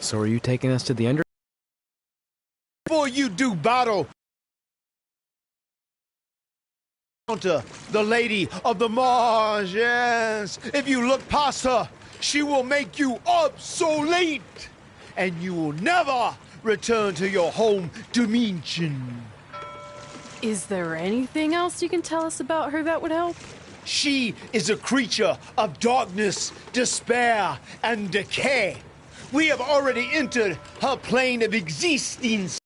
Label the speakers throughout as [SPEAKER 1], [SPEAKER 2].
[SPEAKER 1] So are you taking us to the under?
[SPEAKER 2] Before you do battle, the Lady of the Mars, yes. If you look past her, she will make you obsolete, and you will never return to your home dimension.
[SPEAKER 3] Is there anything else you can tell us about her that would help?
[SPEAKER 2] She is a creature of darkness, despair, and decay. We have already entered her plane of existence.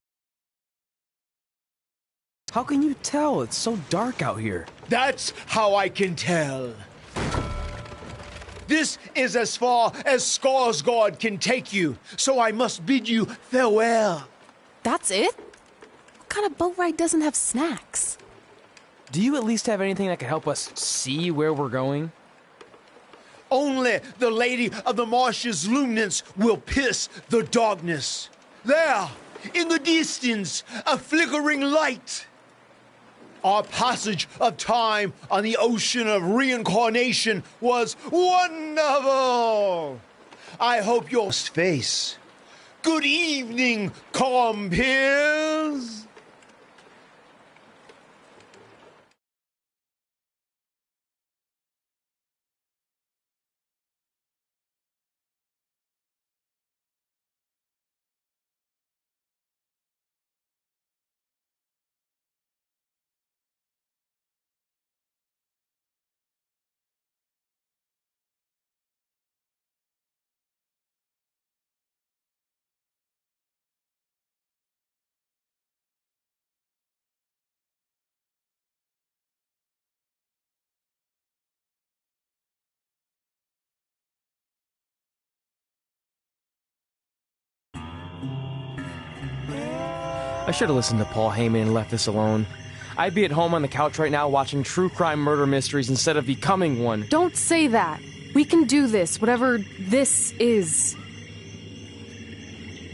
[SPEAKER 1] How can you tell? It's so dark out here.
[SPEAKER 2] That's how I can tell. This is as far as Skarsgård can take you, so I must bid you farewell.
[SPEAKER 3] That's it? What kind of boat ride doesn't have snacks?
[SPEAKER 1] Do you at least have anything that can help us see where we're going?
[SPEAKER 2] Only the Lady of the Marshes luminance will pierce the darkness. There, in the distance, a flickering light. Our passage of time on the ocean of reincarnation was wonderful. I hope your face. Good evening, compeers.
[SPEAKER 1] I should have listened to Paul Heyman and left this alone. I'd be at home on the couch right now watching true crime murder mysteries instead of becoming one.
[SPEAKER 3] Don't say that. We can do this, whatever this is.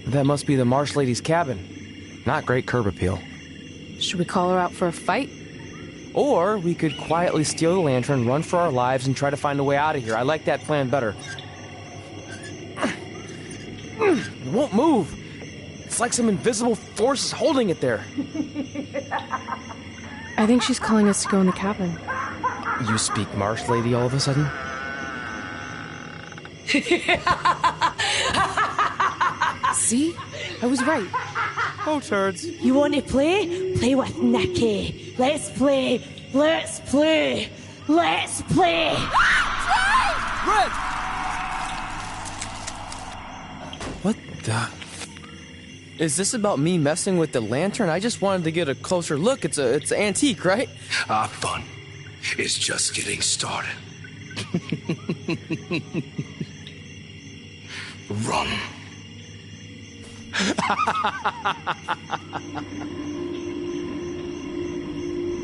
[SPEAKER 1] That must be the Marsh Lady's cabin. Not great curb appeal.
[SPEAKER 3] Should we call her out for a fight?
[SPEAKER 1] Or we could quietly steal the lantern, run for our lives, and try to find a way out of here. I like that plan better. It won't move. It's like some invisible force is holding it there.
[SPEAKER 3] I think she's calling us to go in the cabin.
[SPEAKER 1] You speak Marsh Lady all of a sudden?
[SPEAKER 3] See? I was right.
[SPEAKER 1] Oh, turds.
[SPEAKER 4] You want to play? Play with Nikki. Let's play. Let's play. Let's play.
[SPEAKER 1] Red! What the... Is this about me messing with the lantern? I just wanted to get a closer look. It's antique, right?
[SPEAKER 5] Our fun is just getting started. Run.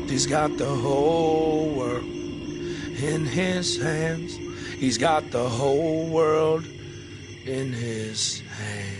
[SPEAKER 5] He's got the whole world in his hands. He's got the whole world in his hands.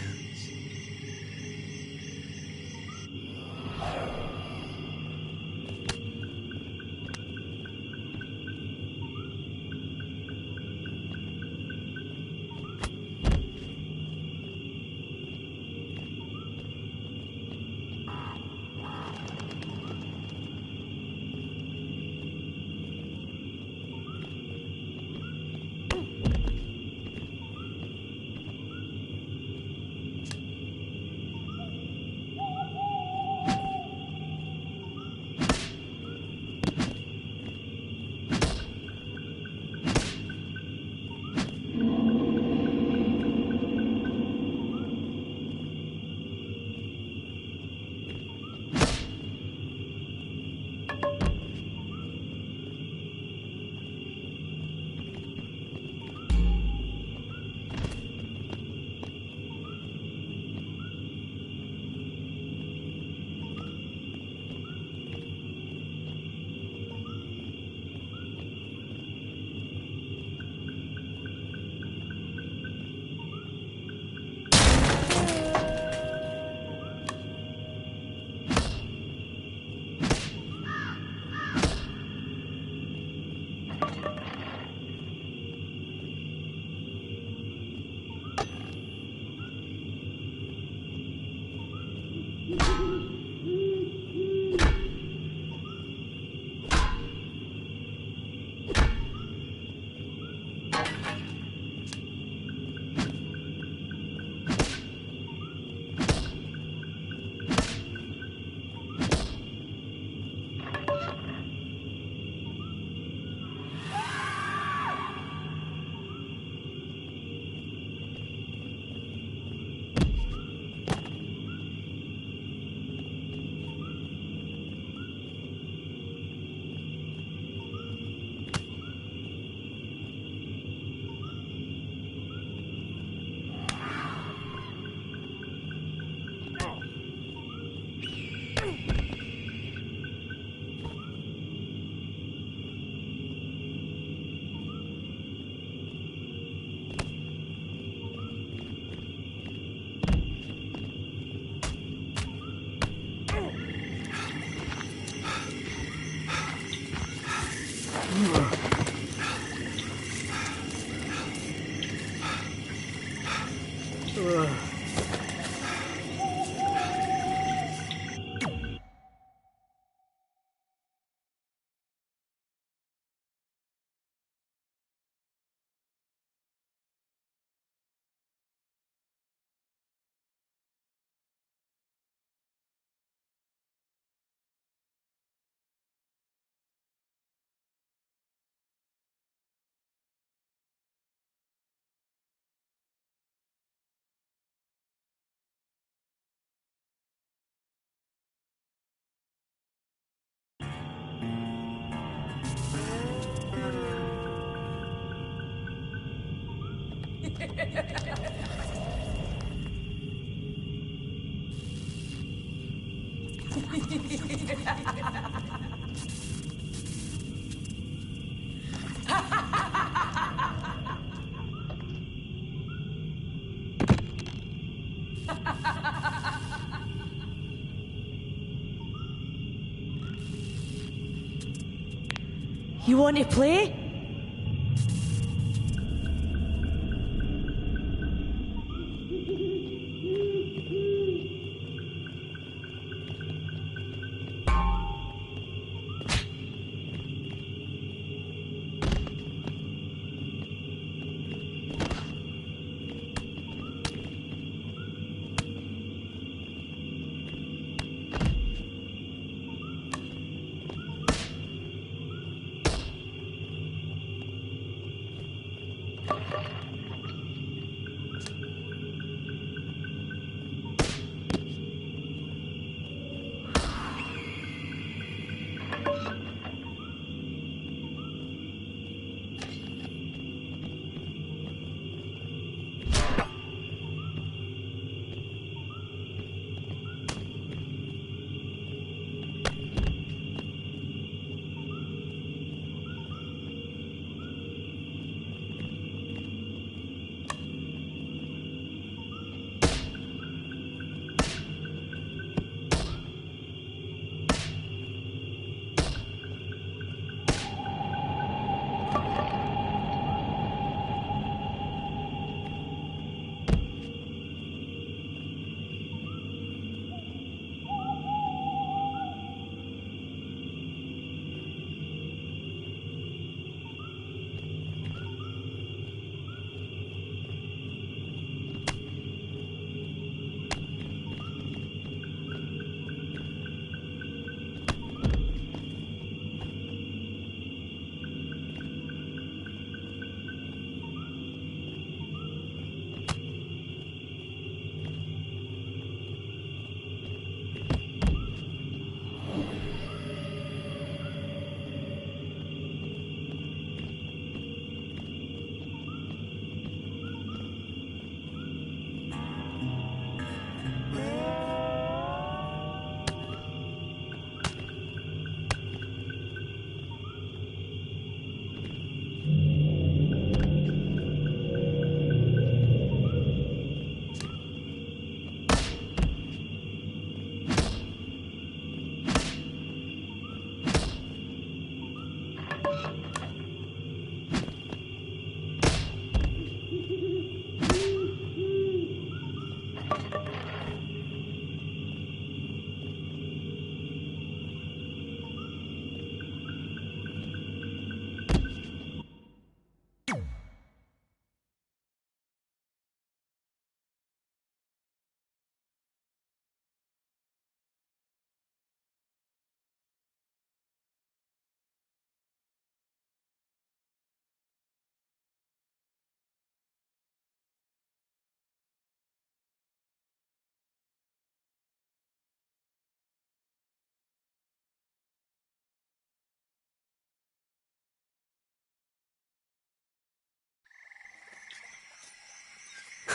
[SPEAKER 4] You want to play?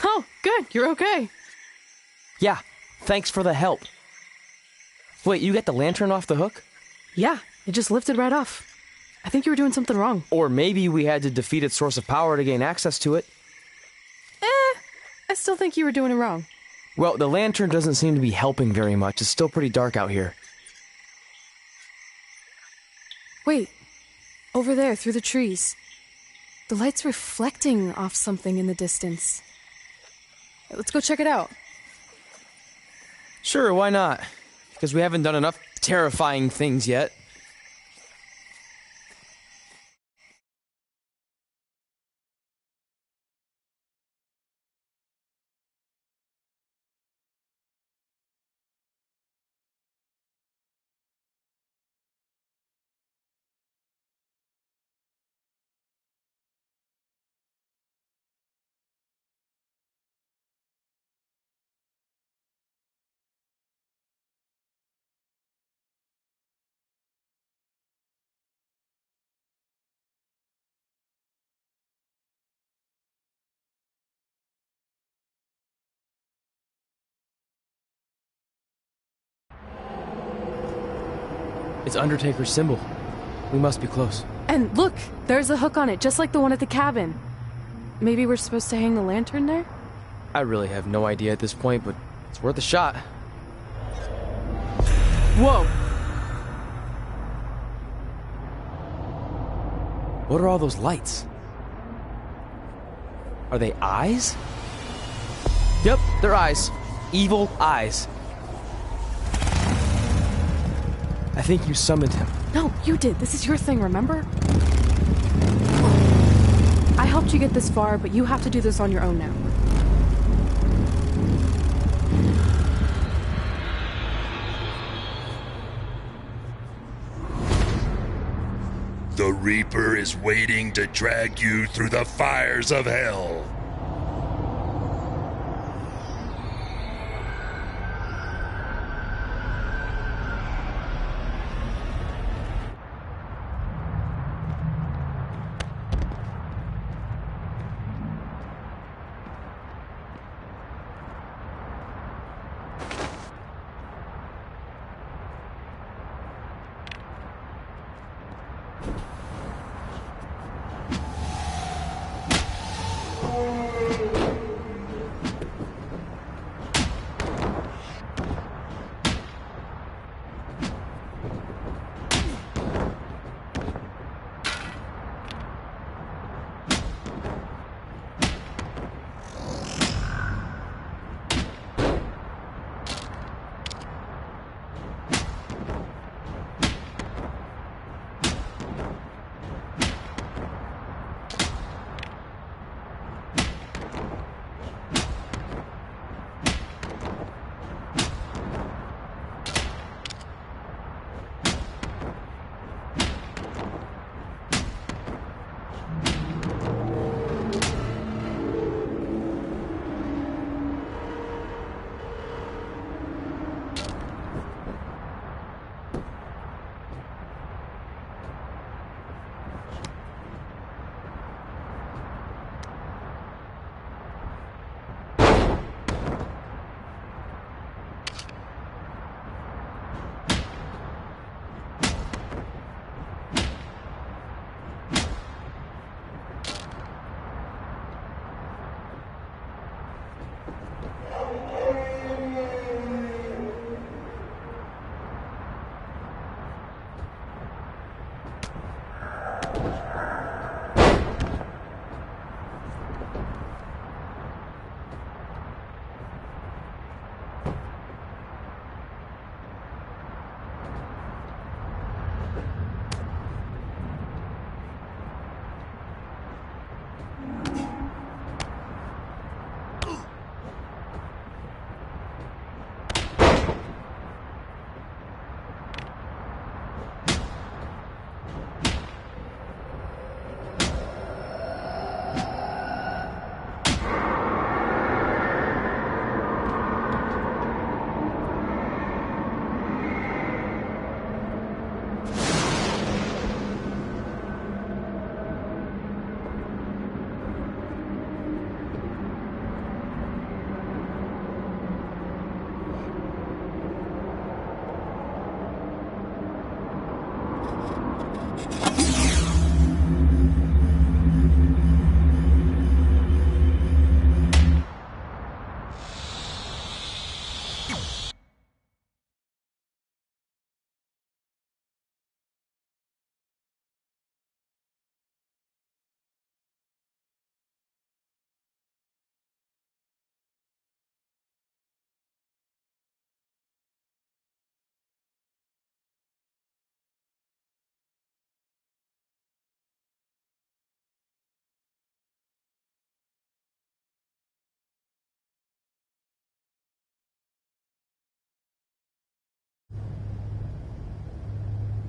[SPEAKER 3] Oh, good. You're okay.
[SPEAKER 1] Yeah, thanks for the help. Wait, you got the lantern off the hook?
[SPEAKER 3] Yeah, it just lifted right off. I think you were doing something wrong.
[SPEAKER 1] Or maybe we had to defeat its source of power to gain access to it.
[SPEAKER 3] I still think you were doing it wrong.
[SPEAKER 1] Well, the lantern doesn't seem to be helping very much. It's still pretty dark out here.
[SPEAKER 3] Wait, over there, through the trees. The light's reflecting off something in the distance. Let's go check it out.
[SPEAKER 1] Sure, why not? Because we haven't done enough terrifying things yet. It's Undertaker's symbol. We must be close.
[SPEAKER 3] And look, there's a hook on it, just like the one at the cabin. Maybe we're supposed to hang the lantern there?
[SPEAKER 1] I really have no idea at this point, but it's worth a shot. Whoa! What are all those lights? Are they eyes? Yep, they're eyes. Evil eyes. I think you summoned him.
[SPEAKER 3] No, you did. This is your thing, remember? I helped you get this far, but you have to do this on your own now.
[SPEAKER 6] The Reaper is waiting to drag you through the fires of hell.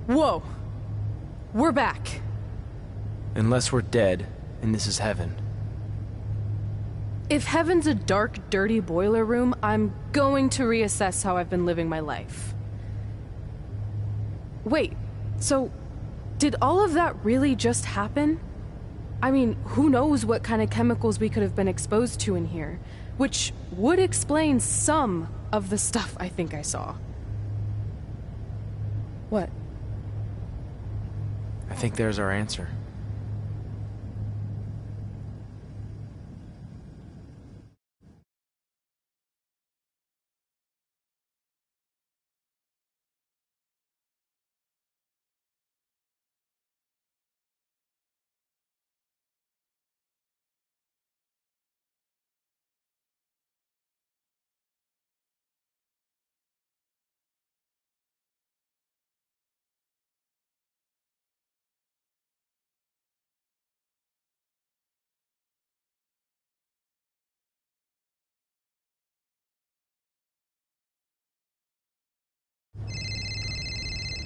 [SPEAKER 3] Whoa! We're back.
[SPEAKER 1] Unless we're dead, and this is heaven.
[SPEAKER 3] If heaven's a dark, dirty boiler room, I'm going to reassess how I've been living my life. Wait, so did all of that really just happen? I mean, who knows what kind of chemicals we could have been exposed to in here, which would explain some of the stuff I think I saw. What?
[SPEAKER 1] I think there's our answer.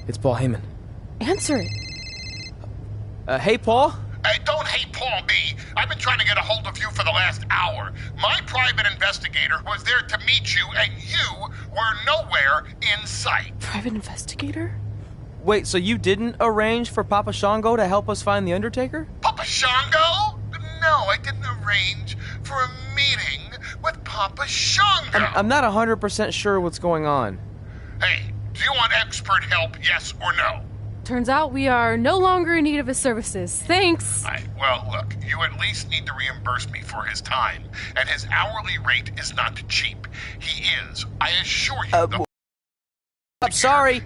[SPEAKER 1] It's Paul Heyman.
[SPEAKER 3] Answer it.
[SPEAKER 1] Hey, Paul?
[SPEAKER 6] Hey, don't hate Paul me. I've been trying to get a hold of you for the last hour. My private investigator was there to meet you, and you were nowhere in sight.
[SPEAKER 3] Private investigator?
[SPEAKER 1] Wait, so you didn't arrange for Papa Shango to help us find the Undertaker?
[SPEAKER 6] Papa Shango? No, I didn't arrange for a meeting with Papa Shango.
[SPEAKER 1] I'm not 100% sure what's going on.
[SPEAKER 6] Hey, do you want expert help, yes or no?
[SPEAKER 3] Turns out we are no longer in need of his services. Thanks.
[SPEAKER 6] Well, look, you at least need to reimburse me for his time, and his hourly rate is not cheap. He is, I assure you.
[SPEAKER 1] I'm sorry.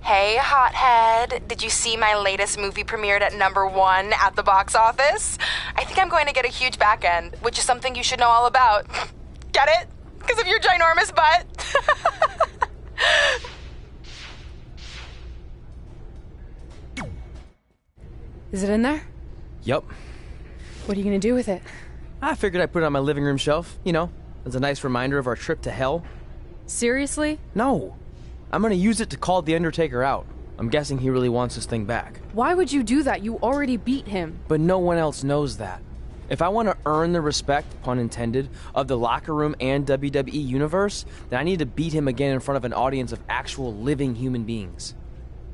[SPEAKER 7] Hey, hothead. Did you see my latest movie premiered at #1 at the box office? I think I'm going to get a huge back end, which is something you should know all about. Get it? Because of your ginormous butt?
[SPEAKER 3] Is it in there?
[SPEAKER 1] Yup.
[SPEAKER 3] What are you gonna do with it?
[SPEAKER 1] I figured I'd put it on my living room shelf, you know, as a nice reminder of our trip to hell.
[SPEAKER 3] Seriously?
[SPEAKER 1] No. I'm gonna use it to call the Undertaker out. I'm guessing he really wants this thing back.
[SPEAKER 3] Why would you do that? You already beat him.
[SPEAKER 1] But no one else knows that. If I want to earn the respect, pun intended, of the locker room and WWE universe, then I need to beat him again in front of an audience of actual living human beings.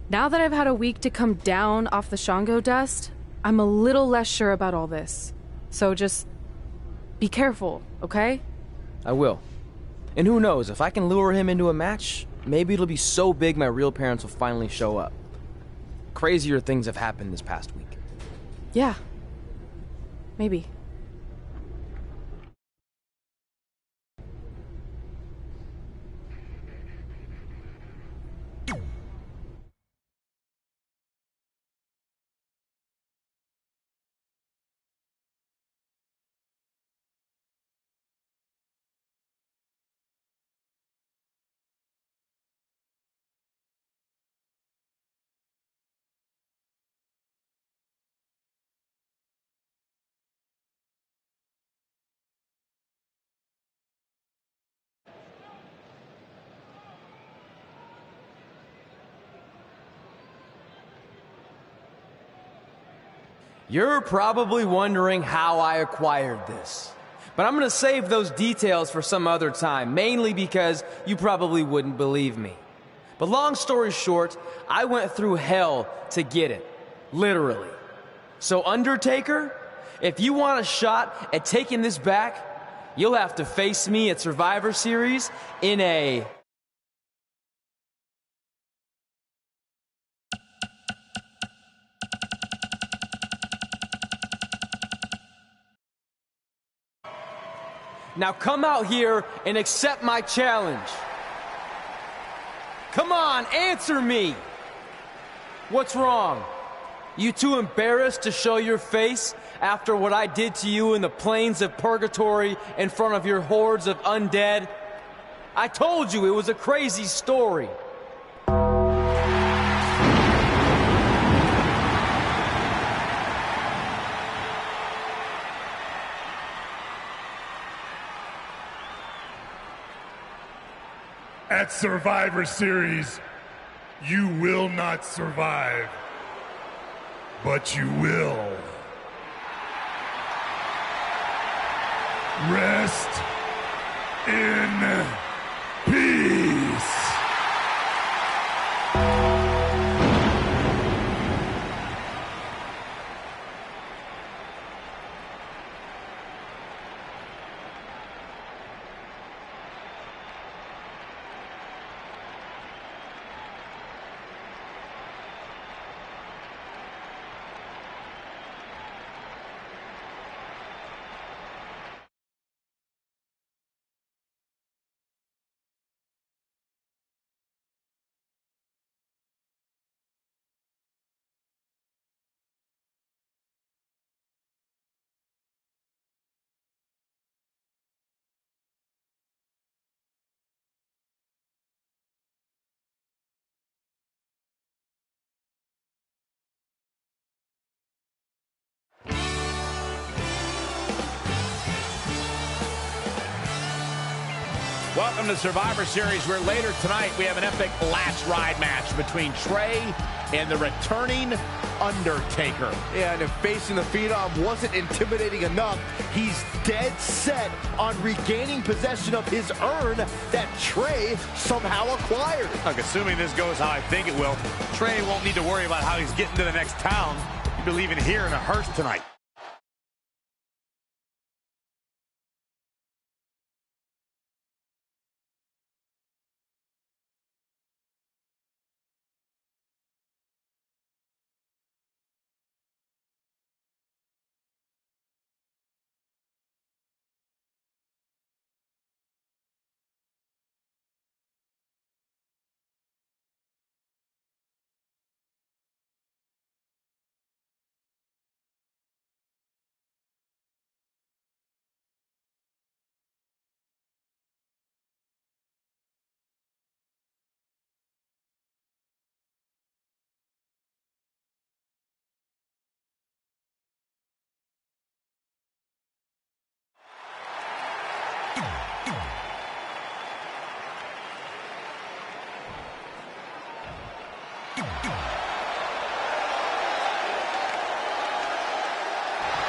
[SPEAKER 3] Now that I've had a week to come down off the Shango dust, I'm a little less sure about all this. So just be careful, okay?
[SPEAKER 1] I will. And who knows, if I can lure him into a match, maybe it'll be so big my real parents will finally show up. Crazier things have happened this past week.
[SPEAKER 3] Yeah. Maybe.
[SPEAKER 1] You're probably wondering how I acquired this. But I'm gonna save those details for some other time, mainly because you probably wouldn't believe me. But long story short, I went through hell to get it. Literally. So Undertaker, if you want a shot at taking this back, you'll have to face me at Survivor Series in a... Now come out here and accept my challenge. Come on, answer me! What's wrong? You too embarrassed to show your face after what I did to you in the plains of purgatory in front of your hordes of undead? I told you it was a crazy story.
[SPEAKER 6] At Survivor Series, you will not survive, but you will rest in peace.
[SPEAKER 8] Welcome to Survivor Series, where later tonight we have an epic last ride match between Trey and the returning Undertaker.
[SPEAKER 9] Yeah, and if facing the Phenom wasn't intimidating enough, he's dead set on regaining possession of his urn that Trey somehow acquired.
[SPEAKER 8] Look, assuming this goes how I think it will, Trey won't need to worry about how he's getting to the next town. He'll be leaving here in a hearse tonight.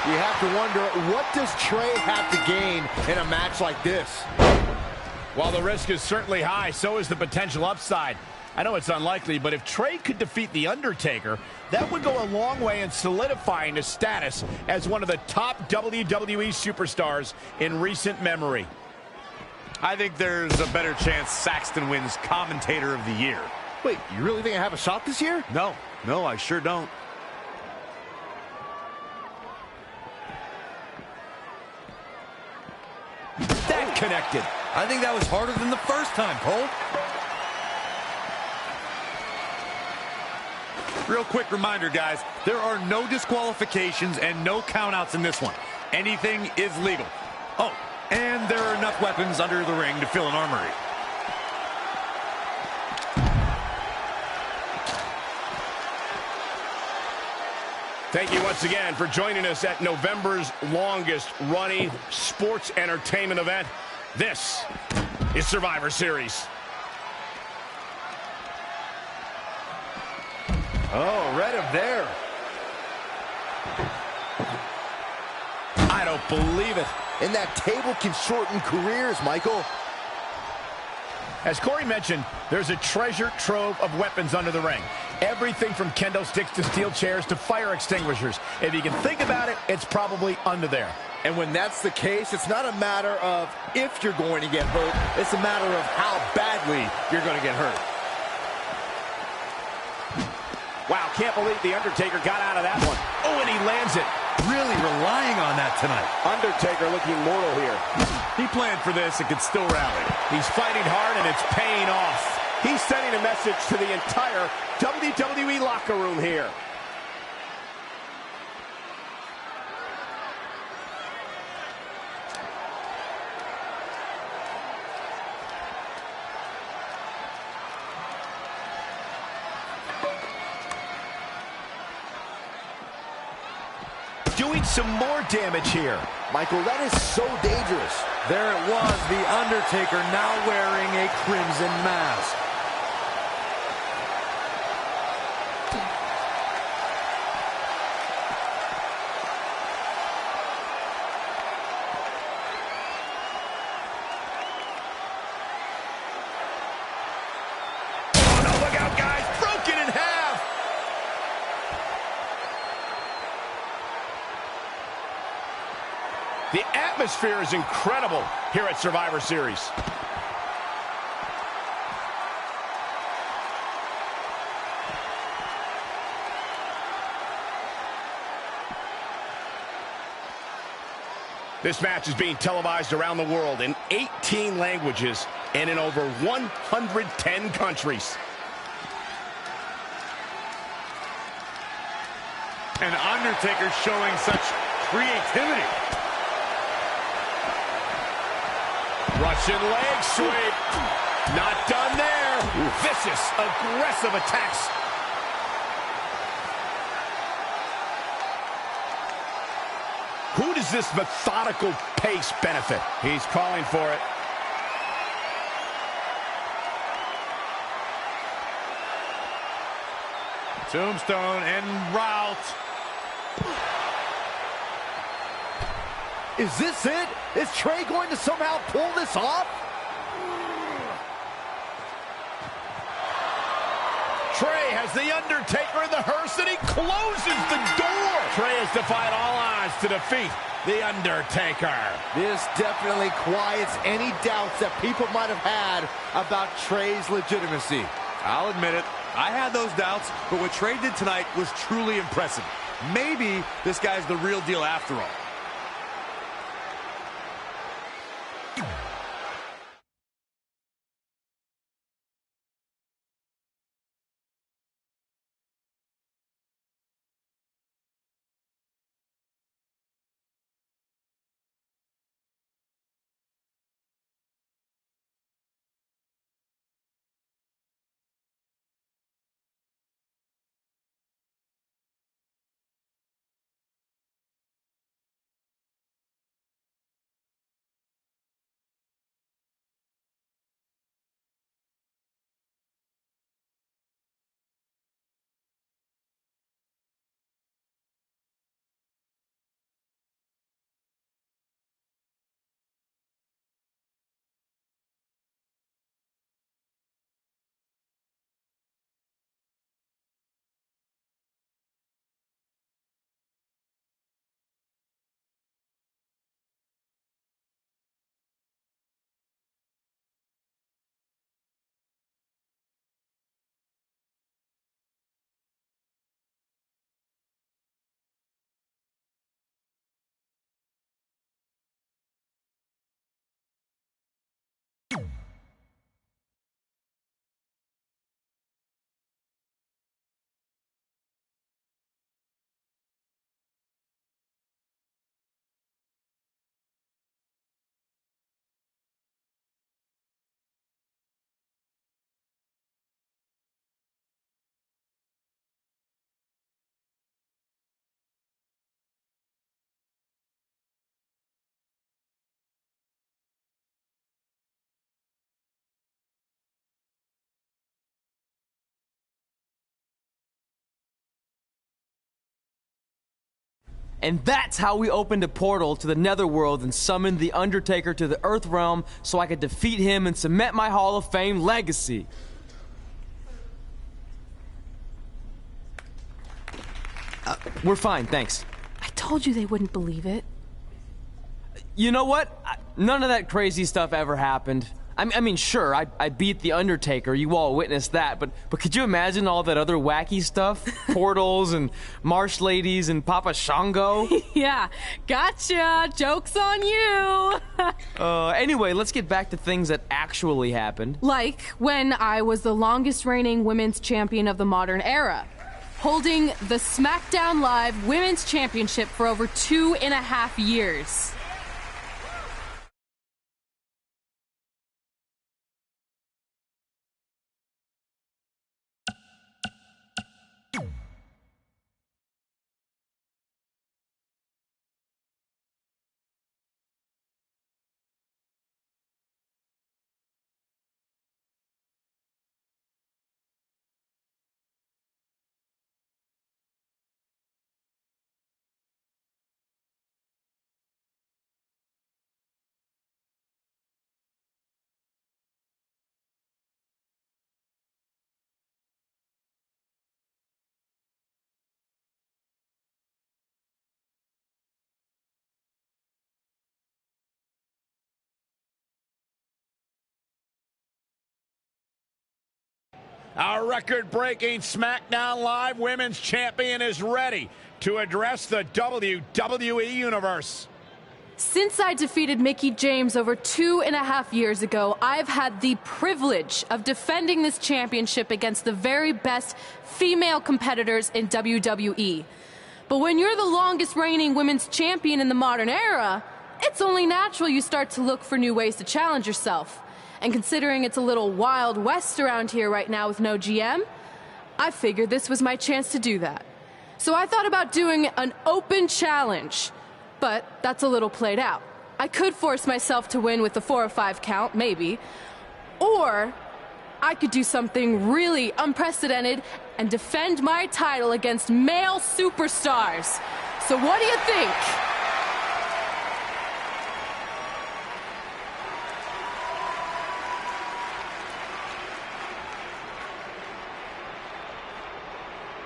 [SPEAKER 9] You have to wonder, what does Trey have to gain in a match like this?
[SPEAKER 8] While the risk is certainly high, so is the potential upside. I know it's unlikely, but if Trey could defeat The Undertaker, that would go a long way in solidifying his status as one of the top WWE superstars in recent memory. I think there's a better chance Saxton wins Commentator of the Year.
[SPEAKER 9] Wait, you really think I have a shot this year?
[SPEAKER 8] No, I sure don't. That connected.
[SPEAKER 10] I think that was harder than the first time, Cole.
[SPEAKER 8] Real quick reminder, guys, there are no disqualifications and no countouts in this one. Anything is legal. Oh, and there are enough weapons under the ring to fill an armory. Thank you once again for joining us at November's longest running sports entertainment event. This is Survivor Series.
[SPEAKER 9] Oh, read him there.
[SPEAKER 8] I don't believe it.
[SPEAKER 9] And that table can shorten careers, Michael.
[SPEAKER 8] As Corey mentioned, there's a treasure trove of weapons under the ring. Everything from kendo sticks to steel chairs to fire extinguishers. If you can think about it, it's probably under there.
[SPEAKER 9] And when that's the case, it's not a matter of if you're going to get hurt. It's a matter of how badly you're going to get hurt.
[SPEAKER 8] Wow, can't believe The Undertaker got out of that one. Oh, and he lands it.
[SPEAKER 10] Really relying on that tonight.
[SPEAKER 8] Undertaker looking mortal here.
[SPEAKER 10] He planned for this and could still rally.
[SPEAKER 8] He's fighting hard, and it's paying off. He's sending a message to the entire WWE locker room here. Doing some more damage here.
[SPEAKER 9] Michael, that is so dangerous.
[SPEAKER 10] There it was, The Undertaker now wearing a crimson mask.
[SPEAKER 8] Oh, no, look out, guys. Broken in half. The atmosphere is incredible here at Survivor Series. This match is being televised around the world in 18 languages and in over 110 countries.
[SPEAKER 10] And Undertaker showing such creativity.
[SPEAKER 8] Russian leg sweep. Not done there. Vicious, aggressive attacks. Who does this methodical pace benefit? He's calling for it.
[SPEAKER 10] Tombstone en route.
[SPEAKER 9] Is this it? Is Trey going to somehow pull this off?
[SPEAKER 8] Trey has The Undertaker in the hearse, and he closes the door. Trey has defied all odds to defeat The Undertaker.
[SPEAKER 9] This definitely quiets any doubts that people might have had about Trey's legitimacy.
[SPEAKER 10] I'll admit it, I had those doubts, but what Trey did tonight was truly impressive. Maybe this guy's the real deal after all.
[SPEAKER 1] And that's how we opened a portal to the Netherworld and summoned The Undertaker to the Earth Realm so I could defeat him and cement my Hall of Fame legacy. We're fine, thanks.
[SPEAKER 3] I told you they wouldn't believe it.
[SPEAKER 1] You know what? None of that crazy stuff ever happened. I mean, sure, I beat The Undertaker, you all witnessed that, but could you imagine all that other wacky stuff? Portals and marsh ladies and Papa Shango?
[SPEAKER 3] Yeah, gotcha! Joke's on you!
[SPEAKER 1] Anyway, let's get back to things that actually happened.
[SPEAKER 3] Like when I was the longest reigning women's champion of the modern era, holding the SmackDown Live Women's Championship for over 2.5 years.
[SPEAKER 8] Our record-breaking SmackDown Live Women's Champion is ready to address the WWE Universe.
[SPEAKER 3] Since I defeated Mickie James over 2.5 years ago, I've had the privilege of defending this championship against the very best female competitors in WWE. But when you're the longest reigning women's champion in the modern era, it's only natural you start to look for new ways to challenge yourself. And considering it's a little Wild West around here right now with no GM, I figured this was my chance to do that. So I thought about doing an open challenge, but that's a little played out. I could force myself to win with the 4 or 5 count, maybe. Or I could do something really unprecedented and defend my title against male superstars. So what do you think?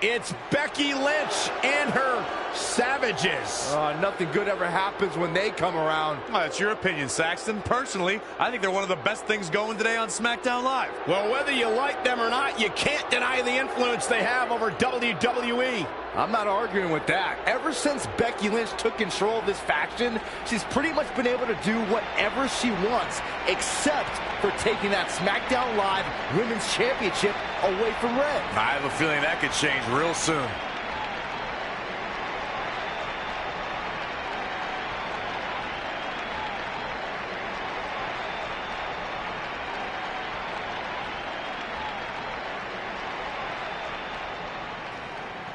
[SPEAKER 8] It's Becky Lynch and her Savages.
[SPEAKER 9] Nothing good ever happens when they come around.
[SPEAKER 10] Well, that's your opinion, Saxton. Personally, I think they're one of the best things going today on SmackDown Live.
[SPEAKER 8] Well, whether you like them or not, you can't deny the influence they have over WWE.
[SPEAKER 9] I'm not arguing with that. Ever since Becky Lynch took control of this faction, she's pretty much been able to do whatever she wants, except for taking that SmackDown Live Women's Championship away from Red.
[SPEAKER 10] I have a feeling that could change real soon.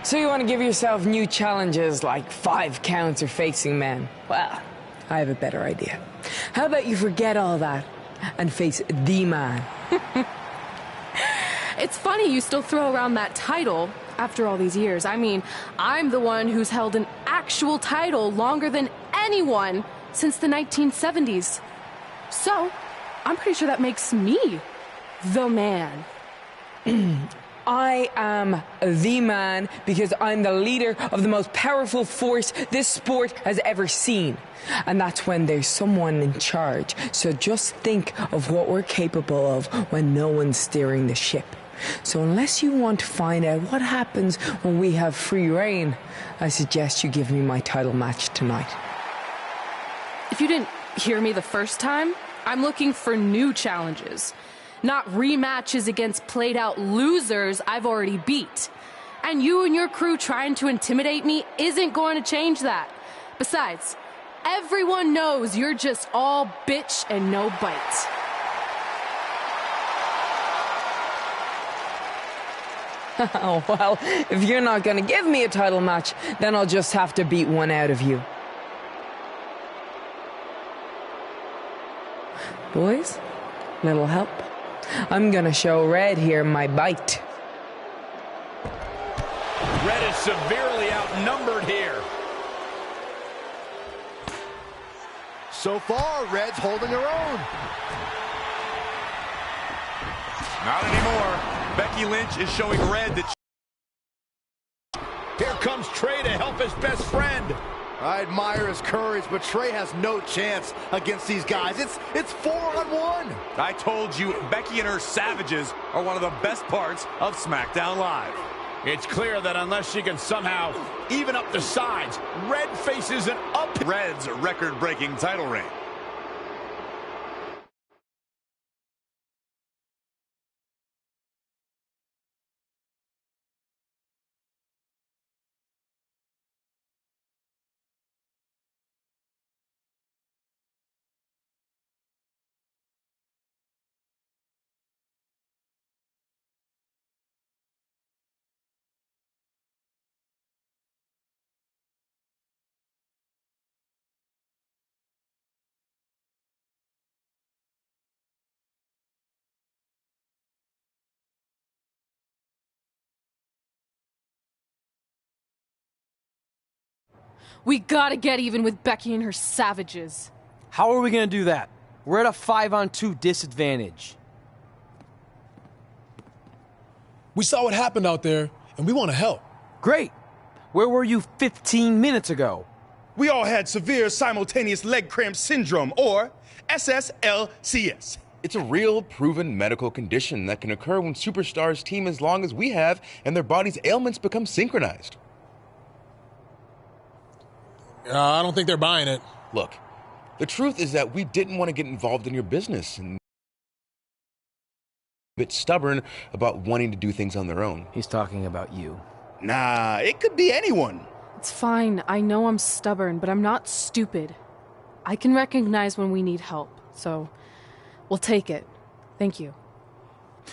[SPEAKER 11] So you want to give yourself new challenges like 5 counts or facing men? Well, I have a better idea. How about you forget all that and face the man?
[SPEAKER 3] It's funny you still throw around that title after all these years. I mean, I'm the one who's held an actual title longer than anyone since the 1970s. So, I'm pretty sure that makes me the man.
[SPEAKER 11] I am the man because I'm the leader of the most powerful force this sport has ever seen. And that's when there's someone in charge. So just think of what we're capable of when no one's steering the ship. So unless you want to find out what happens when we have free reign, I suggest you give me my title match tonight.
[SPEAKER 3] If you didn't hear me the first time, I'm looking for new challenges. Not rematches against played-out losers I've already beat. And you and your crew trying to intimidate me isn't going to change that. Besides, everyone knows you're just all bitch and no bite.
[SPEAKER 11] Oh, well, if you're not going to give me a title match, then I'll just have to beat one out of you. Boys, little help? I'm gonna show Red here my bite.
[SPEAKER 8] Red is severely outnumbered here.
[SPEAKER 9] So far, Red's holding her own.
[SPEAKER 10] Not anymore. Becky Lynch is showing Red that...
[SPEAKER 8] Here comes Trey to help his best friend.
[SPEAKER 9] I admire his courage, but Trey has no chance against these guys. It's 4-on-1.
[SPEAKER 10] I told you, Becky and her savages are one of the best parts of SmackDown Live.
[SPEAKER 8] It's clear that unless she can somehow even up the sides, Red faces an up.
[SPEAKER 10] Red's record-breaking title reign.
[SPEAKER 3] We gotta get even with Becky and her savages.
[SPEAKER 1] How are we gonna do that? We're at a 5-on-2 disadvantage.
[SPEAKER 12] We saw what happened out there, and we want to help.
[SPEAKER 1] Great. Where were you 15 minutes ago?
[SPEAKER 2] We all had severe simultaneous leg cramp syndrome, or SSLCS.
[SPEAKER 13] It's a real, proven medical condition that can occur when superstars team as long as we have and their body's ailments become synchronized.
[SPEAKER 12] I don't think they're buying it.
[SPEAKER 13] Look, the truth is that we didn't want to get involved in your business and a bit stubborn about wanting to do things on their own.
[SPEAKER 1] He's talking about you.
[SPEAKER 2] Nah, it could be anyone.
[SPEAKER 3] It's fine. I know I'm stubborn, but I'm not stupid. I can recognize when we need help, so we'll take it. Thank you.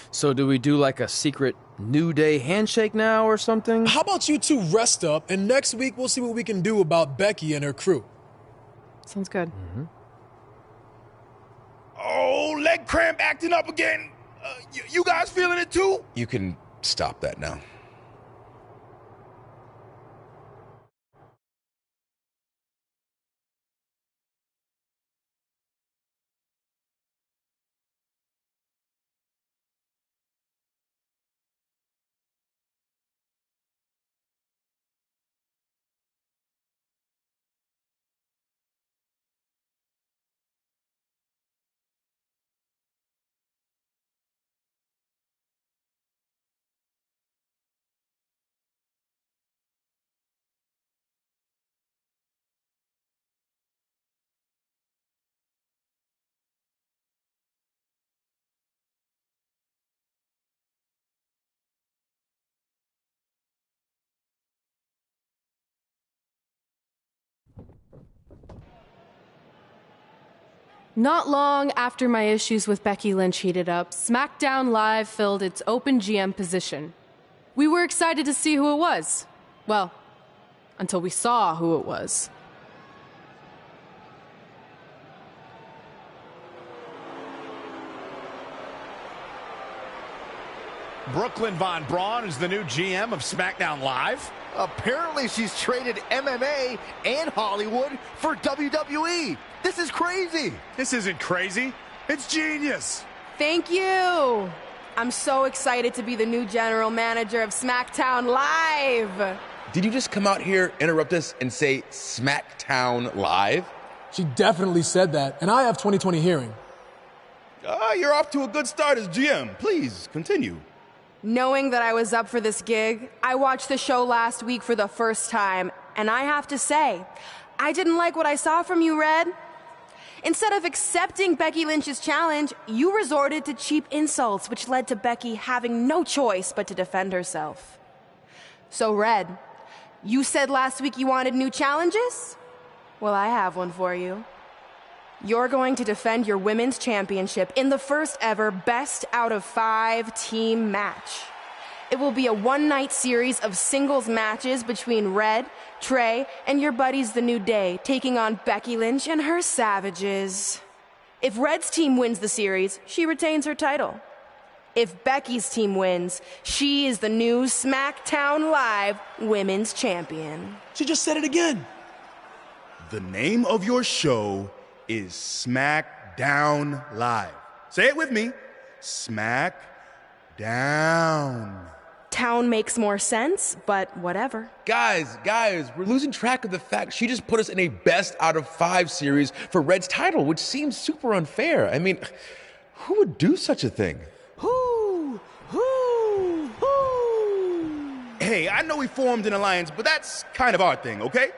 [SPEAKER 1] So do we do like a secret New Day handshake now or something?
[SPEAKER 12] How about you two rest up, and next week we'll see what we can do about Becky and her crew.
[SPEAKER 3] Sounds good.
[SPEAKER 1] Mm-hmm.
[SPEAKER 2] Oh, leg cramp acting up again. You guys feeling it too?
[SPEAKER 13] You can stop that now.
[SPEAKER 3] Not long after my issues with Becky Lynch heated up, SmackDown Live filled its open GM position. We were excited to see who it was. Well, until we saw who it was.
[SPEAKER 8] Brooklyn Von Braun is the new GM of SmackDown Live.
[SPEAKER 9] Apparently she's traded MMA and Hollywood for WWE. This is crazy.
[SPEAKER 10] This isn't crazy. It's genius.
[SPEAKER 14] Thank you. I'm so excited to be the new general manager of SmackDown Live.
[SPEAKER 13] Did you just come out here, interrupt us, and say SmackDown Live?
[SPEAKER 12] She definitely said that, and I have 20/20 hearing.
[SPEAKER 2] You're off to a good start as GM. Please, continue.
[SPEAKER 14] Knowing that I was up for this gig, I watched the show last week for the first time, and I have to say, I didn't like what I saw from you, Red. Instead of accepting Becky Lynch's challenge, you resorted to cheap insults, which led to Becky having no choice but to defend herself. So, Red, you said last week you wanted new challenges? Well, I have one for you. You're going to defend your women's championship in the first ever best out of 5 team match. It will be a one-night series of singles matches between Red, Trey, and your buddies The New Day, taking on Becky Lynch and her savages. If Red's team wins the series, she retains her title. If Becky's team wins, she is the new SmackDown Live Women's Champion.
[SPEAKER 12] She just said it again.
[SPEAKER 2] The name of your show is SmackDown Live. Say it with me. SmackDown.
[SPEAKER 14] town makes more sense, but whatever.
[SPEAKER 13] Guys, we're losing track of the fact she just put us in a best out of 5 series for Red's title, which seems super unfair. I mean, who would do such a thing?
[SPEAKER 15] Hey, I know we formed an alliance, but that's kind of our thing, okay?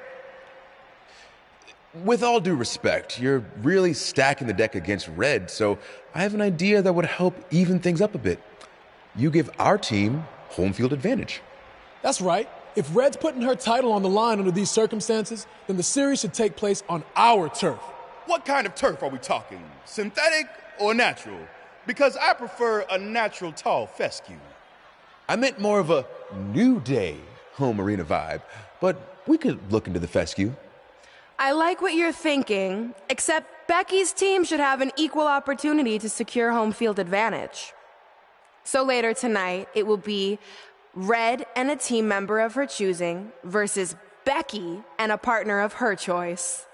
[SPEAKER 13] With all due respect, you're really stacking the deck against Red, so I have an idea that would help even things up a bit. You give our team home field advantage.
[SPEAKER 12] That's right. If Red's putting her title on the line under these circumstances, then the series should take place on our turf.
[SPEAKER 15] What kind of turf are we talking? Synthetic or natural? Because I prefer a natural tall fescue.
[SPEAKER 13] I meant more of a New Day home arena vibe, but we could look into the fescue.
[SPEAKER 14] I like what you're thinking, except Becky's team should have an equal opportunity to secure home field advantage. So later tonight, it will be Red and a team member of her choosing versus Becky and a partner of her choice.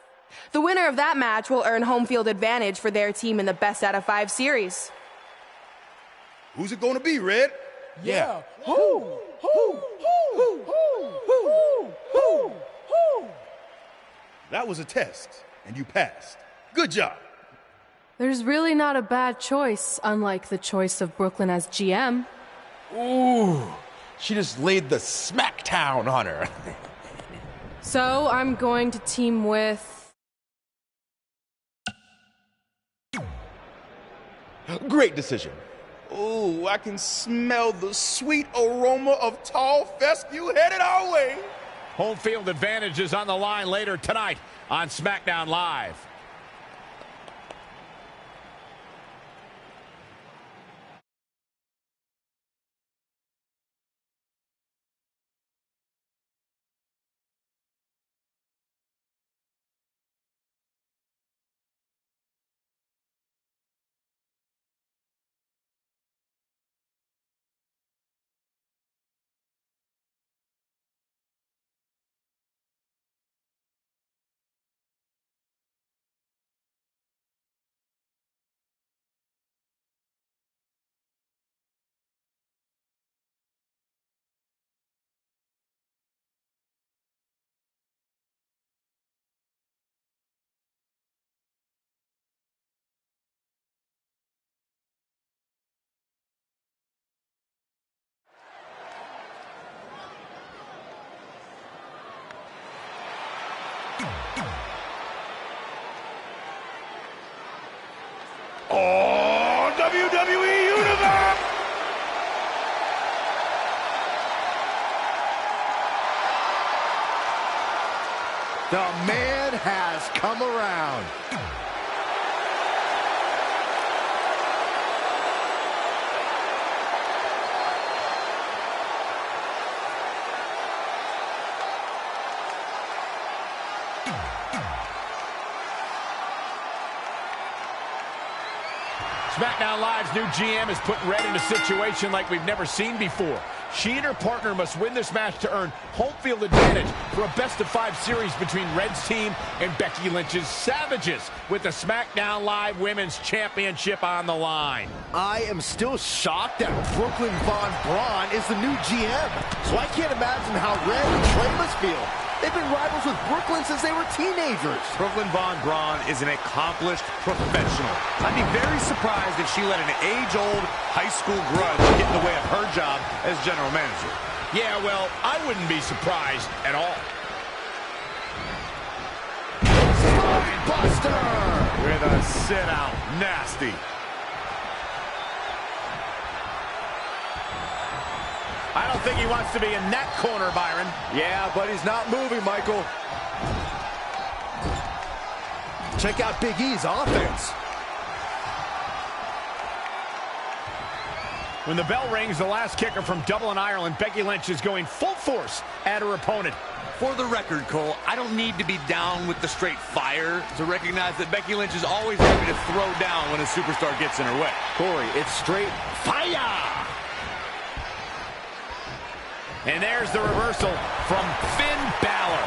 [SPEAKER 14] The winner of that match will earn home field advantage for their team in the best out of 5 series.
[SPEAKER 15] Who's it going to be, Red?
[SPEAKER 12] Yeah.
[SPEAKER 15] That was a test, and you passed. Good job.
[SPEAKER 3] There's really not a bad choice, unlike the choice of Brooklyn as GM.
[SPEAKER 13] Ooh, she just laid the smackdown on her.
[SPEAKER 3] So I'm going to team with...
[SPEAKER 13] Great decision.
[SPEAKER 15] Ooh, I can smell the sweet aroma of tall fescue headed our way.
[SPEAKER 8] Home field advantage is on the line later tonight on SmackDown Live.
[SPEAKER 15] Oh, WWE Universe!
[SPEAKER 9] The man has come around.
[SPEAKER 8] SmackDown Live's new GM is putting Red in a situation like we've never seen before. She and her partner must win this match to earn home field advantage for a best-of-5 series between Red's team and Becky Lynch's Savages, with the SmackDown Live Women's Championship on the line.
[SPEAKER 9] I am still shocked that Brooklyn Von Braun is the new GM, so I can't imagine how Red and Trey must feel. They've been rivals with Brooklyn since they were teenagers.
[SPEAKER 10] Brooklyn Von Braun is an accomplished professional. I'd be very surprised if she let an age-old high school grudge get in the way of her job as general manager.
[SPEAKER 8] Yeah, well, I wouldn't be surprised at all.
[SPEAKER 10] Buster with a sit-out. Nasty.
[SPEAKER 8] I don't think he wants to be in that corner, Byron.
[SPEAKER 9] Yeah, but he's not moving, Michael. Check out Big E's offense.
[SPEAKER 8] When the bell rings, the last kicker from Dublin, Ireland, Becky Lynch is going full force at her opponent.
[SPEAKER 10] For the record, Cole, I don't need to be down with the straight fire to recognize that Becky Lynch is always ready to throw down when a superstar gets in her way.
[SPEAKER 9] Corey, it's straight fire!
[SPEAKER 8] And there's the reversal from Finn Balor.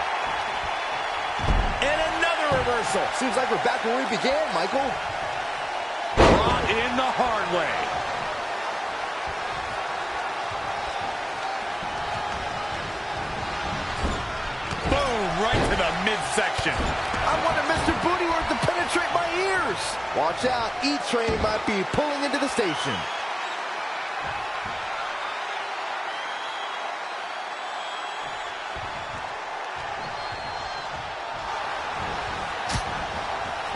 [SPEAKER 8] And another reversal.
[SPEAKER 9] Seems like we're back where we began, Michael.
[SPEAKER 10] Brought in the hard way.
[SPEAKER 8] midsection.
[SPEAKER 9] I wanted Mr. Bootyworth to penetrate my ears. Watch out, E-Train might be pulling into the station.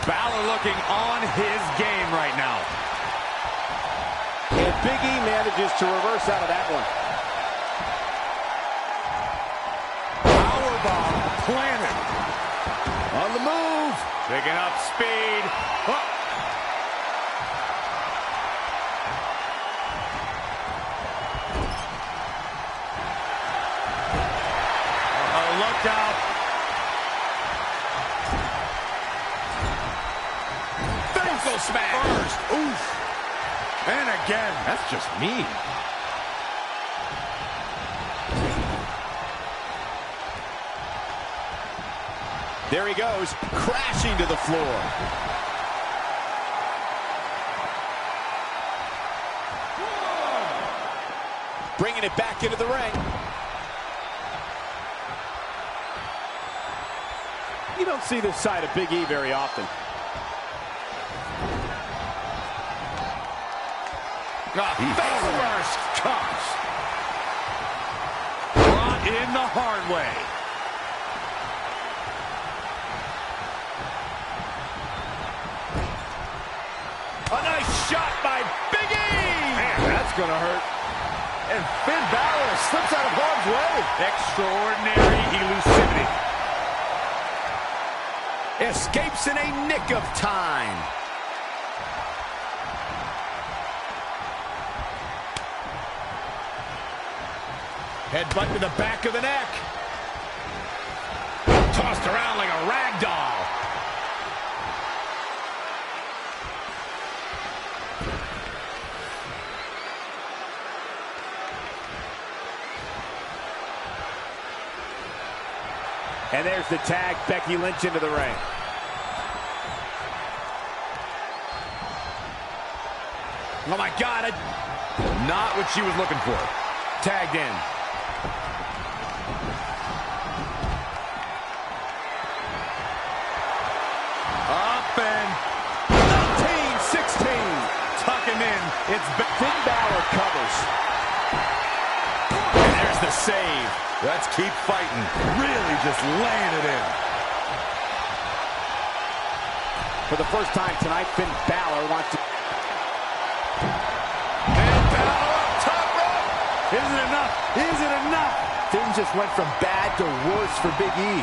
[SPEAKER 10] Balor looking on his game right now.
[SPEAKER 16] And Big E manages to reverse out of that one.
[SPEAKER 10] Powerbomb planted.
[SPEAKER 9] On the move.
[SPEAKER 10] Picking up speed. Oh. Look out. Ankle smash. First. Oof. And again.
[SPEAKER 8] That's just mean.
[SPEAKER 10] There he goes, crashing to the floor. Bringing it back into the ring.
[SPEAKER 16] You don't see this side of Big E very often.
[SPEAKER 10] Face first comes. Brought in the hard way. A nice shot by Big E.
[SPEAKER 16] Man, that's gonna hurt. And Finn Balor slips out of harm's way.
[SPEAKER 10] Extraordinary elusivity.
[SPEAKER 8] Escapes in a nick of time. Headbutt to the back of the neck. Tossed around like a rag doll.
[SPEAKER 16] And there's the tag, Becky Lynch into the ring.
[SPEAKER 8] Oh my God, not what she was looking for. Tagged in. Up and 19-16. Tuck him in. It's Finn Balor covers. And there's the save. Let's keep fighting. Really just laying it in.
[SPEAKER 16] For the first time tonight, Finn Balor wants to...
[SPEAKER 8] Finn Balor up top rope. Is it enough? Is it enough?
[SPEAKER 9] Things just went from bad to worse for Big E.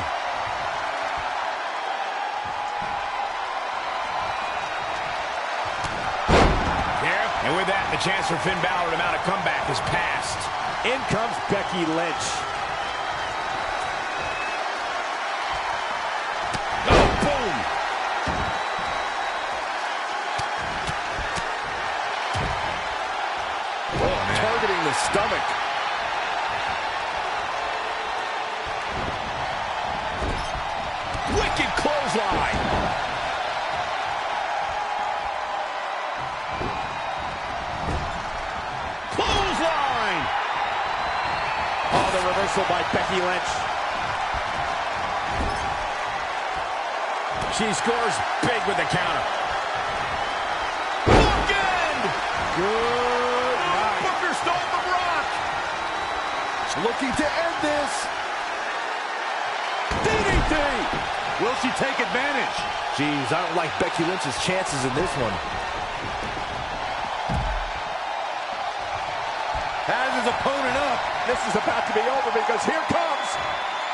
[SPEAKER 8] And with that, the chance for Finn Balor to mount a comeback is passed.
[SPEAKER 16] In comes Becky Lynch.
[SPEAKER 8] Oh, boom!
[SPEAKER 9] Oh, targeting the stomach.
[SPEAKER 8] Wicked clothesline.
[SPEAKER 16] Reversal by Becky Lynch.
[SPEAKER 8] She scores big with the counter. Bookend!
[SPEAKER 16] Good night.
[SPEAKER 8] Booker stole the Brock.
[SPEAKER 9] Looking to end this.
[SPEAKER 8] DDT!
[SPEAKER 9] Will she take advantage? Jeez, I don't like Becky Lynch's chances in this one.
[SPEAKER 16] Has his opponent up. This is about to be over because here comes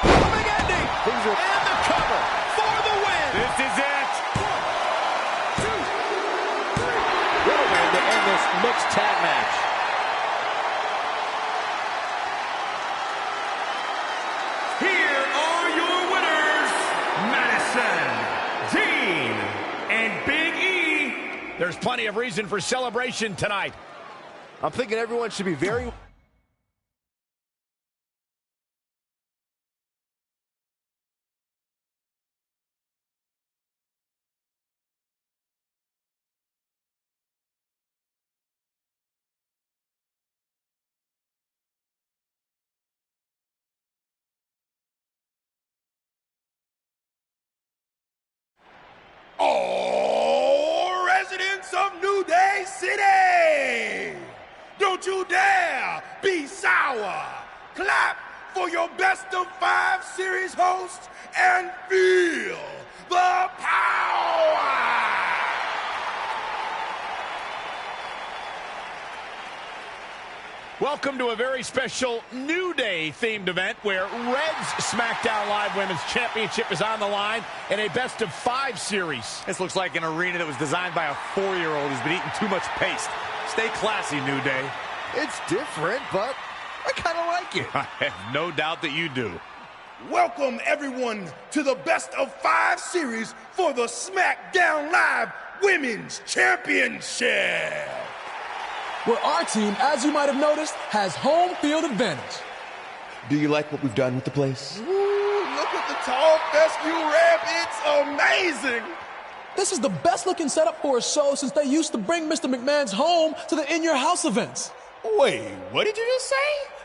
[SPEAKER 16] the big ending.
[SPEAKER 8] And the cover for the win.
[SPEAKER 10] This is it.
[SPEAKER 16] 1, 2, 3. What a way to end this mixed tag match.
[SPEAKER 10] Here are your winners, Madison, Dean, and Big E.
[SPEAKER 8] There's plenty of reason for celebration tonight.
[SPEAKER 9] I'm thinking everyone should be very...
[SPEAKER 15] Don't you dare be sour. Clap for your best of 5 series host and feel the power.
[SPEAKER 8] Welcome to a very special New Day themed event where Red's SmackDown Live Women's Championship is on the line in a best of 5 series.
[SPEAKER 10] This looks like an arena that was designed by a 4-year-old who's been eating too much paste. Stay classy, New Day.
[SPEAKER 9] It's different, but I kind of like it.
[SPEAKER 10] I have no doubt that you do.
[SPEAKER 15] Welcome, everyone, to the best of 5 series for the SmackDown Live Women's Championship.
[SPEAKER 12] Where our team, as you might have noticed, has home field advantage.
[SPEAKER 13] Do you like what we've done with the place?
[SPEAKER 15] Ooh, look at the tall fescue ramp. It's amazing.
[SPEAKER 12] This is the best looking setup for a show since they used to bring Mr. McMahon's home to the In Your House events.
[SPEAKER 15] Wait, what did you just say?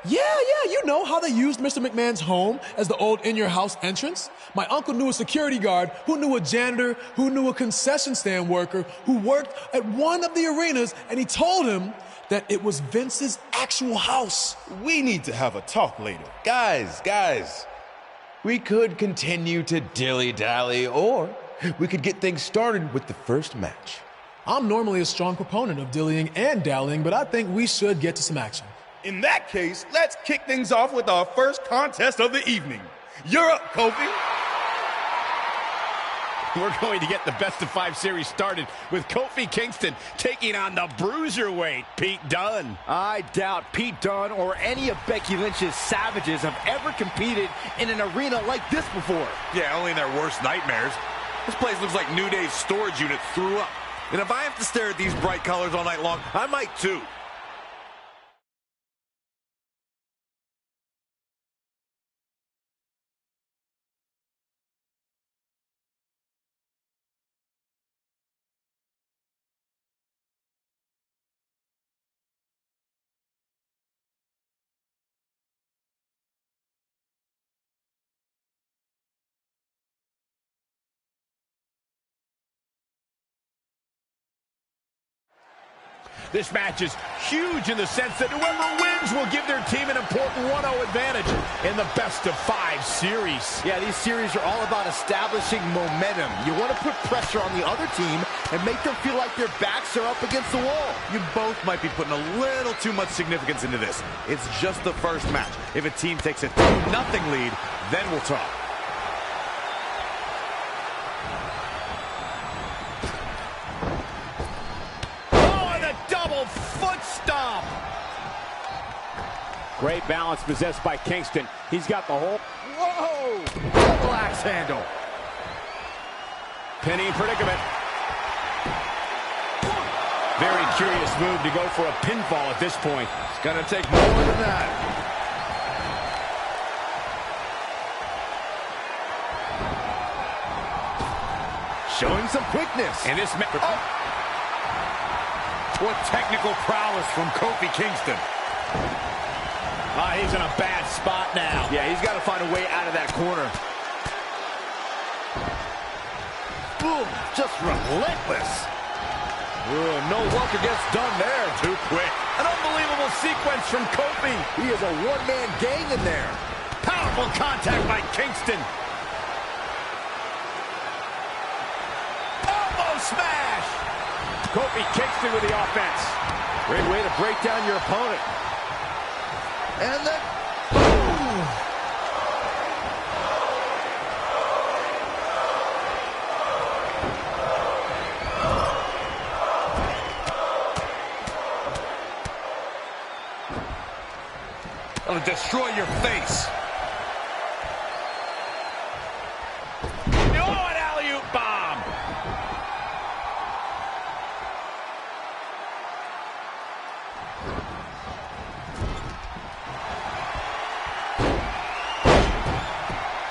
[SPEAKER 12] Yeah, you know how they used Mr. McMahon's home as the old In Your House entrance? My uncle knew a security guard, who knew a janitor, who knew a concession stand worker, who worked at one of the arenas, and he told him that it was Vince's actual house.
[SPEAKER 15] We need to have a talk later.
[SPEAKER 13] Guys, we could continue to dilly-dally, or we could get things started with the first match.
[SPEAKER 12] I'm normally a strong proponent of dillying and dallying, but I think we should get to some action.
[SPEAKER 15] In that case, let's kick things off with our first contest of the evening. You're up, Kofi.
[SPEAKER 8] We're going to get the best of 5 series started with Kofi Kingston taking on the bruiserweight Pete Dunne.
[SPEAKER 9] I doubt Pete Dunne or any of Becky Lynch's savages have ever competed in an arena like this before.
[SPEAKER 10] Yeah, only in their worst nightmares. This place looks like New Day's storage unit threw up. And if I have to stare at these bright colors all night long, I might too.
[SPEAKER 8] This match is huge in the sense that whoever wins will give their team an important 1-0 advantage in the best of 5 series.
[SPEAKER 9] Yeah, these series are all about establishing momentum. You want to put pressure on the other team and make them feel like their backs are up against the wall.
[SPEAKER 10] You both might be putting a little too much significance into this. It's just the first match. If a team takes a 2-0 lead, then we'll talk.
[SPEAKER 8] Foot stomp.
[SPEAKER 16] Great balance possessed by Kingston. He's got the whole...
[SPEAKER 9] Whoa! Double axe handle.
[SPEAKER 8] Pinning predicament. Very curious move to go for a pinfall at this point.
[SPEAKER 9] It's going to take more than that. Showing some quickness.
[SPEAKER 8] And this...
[SPEAKER 10] What technical prowess from Kofi Kingston.
[SPEAKER 8] He's in a bad spot now.
[SPEAKER 9] Yeah, he's got to find a way out of that corner. Boom, just relentless. Ooh, no luck against Dunne there.
[SPEAKER 10] Too quick.
[SPEAKER 8] An unbelievable sequence from Kofi.
[SPEAKER 9] He is a one-man gang in there.
[SPEAKER 8] Powerful contact by Kingston. Elbow smash. Kofi Kingston with the offense.
[SPEAKER 9] Great way to break down your opponent. And then, boom!
[SPEAKER 10] It'll destroy your face.
[SPEAKER 8] Oh, an alley-oop bomb.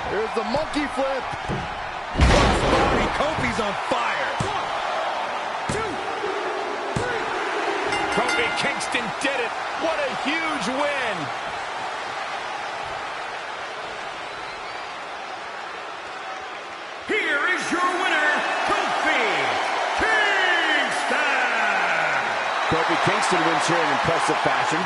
[SPEAKER 9] Here's the monkey flip. Crossbody, Kofi's on fire.
[SPEAKER 8] 1, 2, 3. Kofi Kingston did it. What a huge win.
[SPEAKER 6] Here is your winner, Kofi Kingston.
[SPEAKER 16] Kofi Kingston wins here in impressive fashion.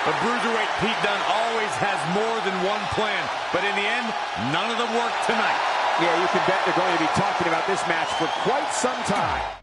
[SPEAKER 10] But Bruiserweight Pete Dunne always has more than one plan. But in the end, none of them work tonight.
[SPEAKER 16] Yeah, you can bet they're going to be talking about this match for quite some time.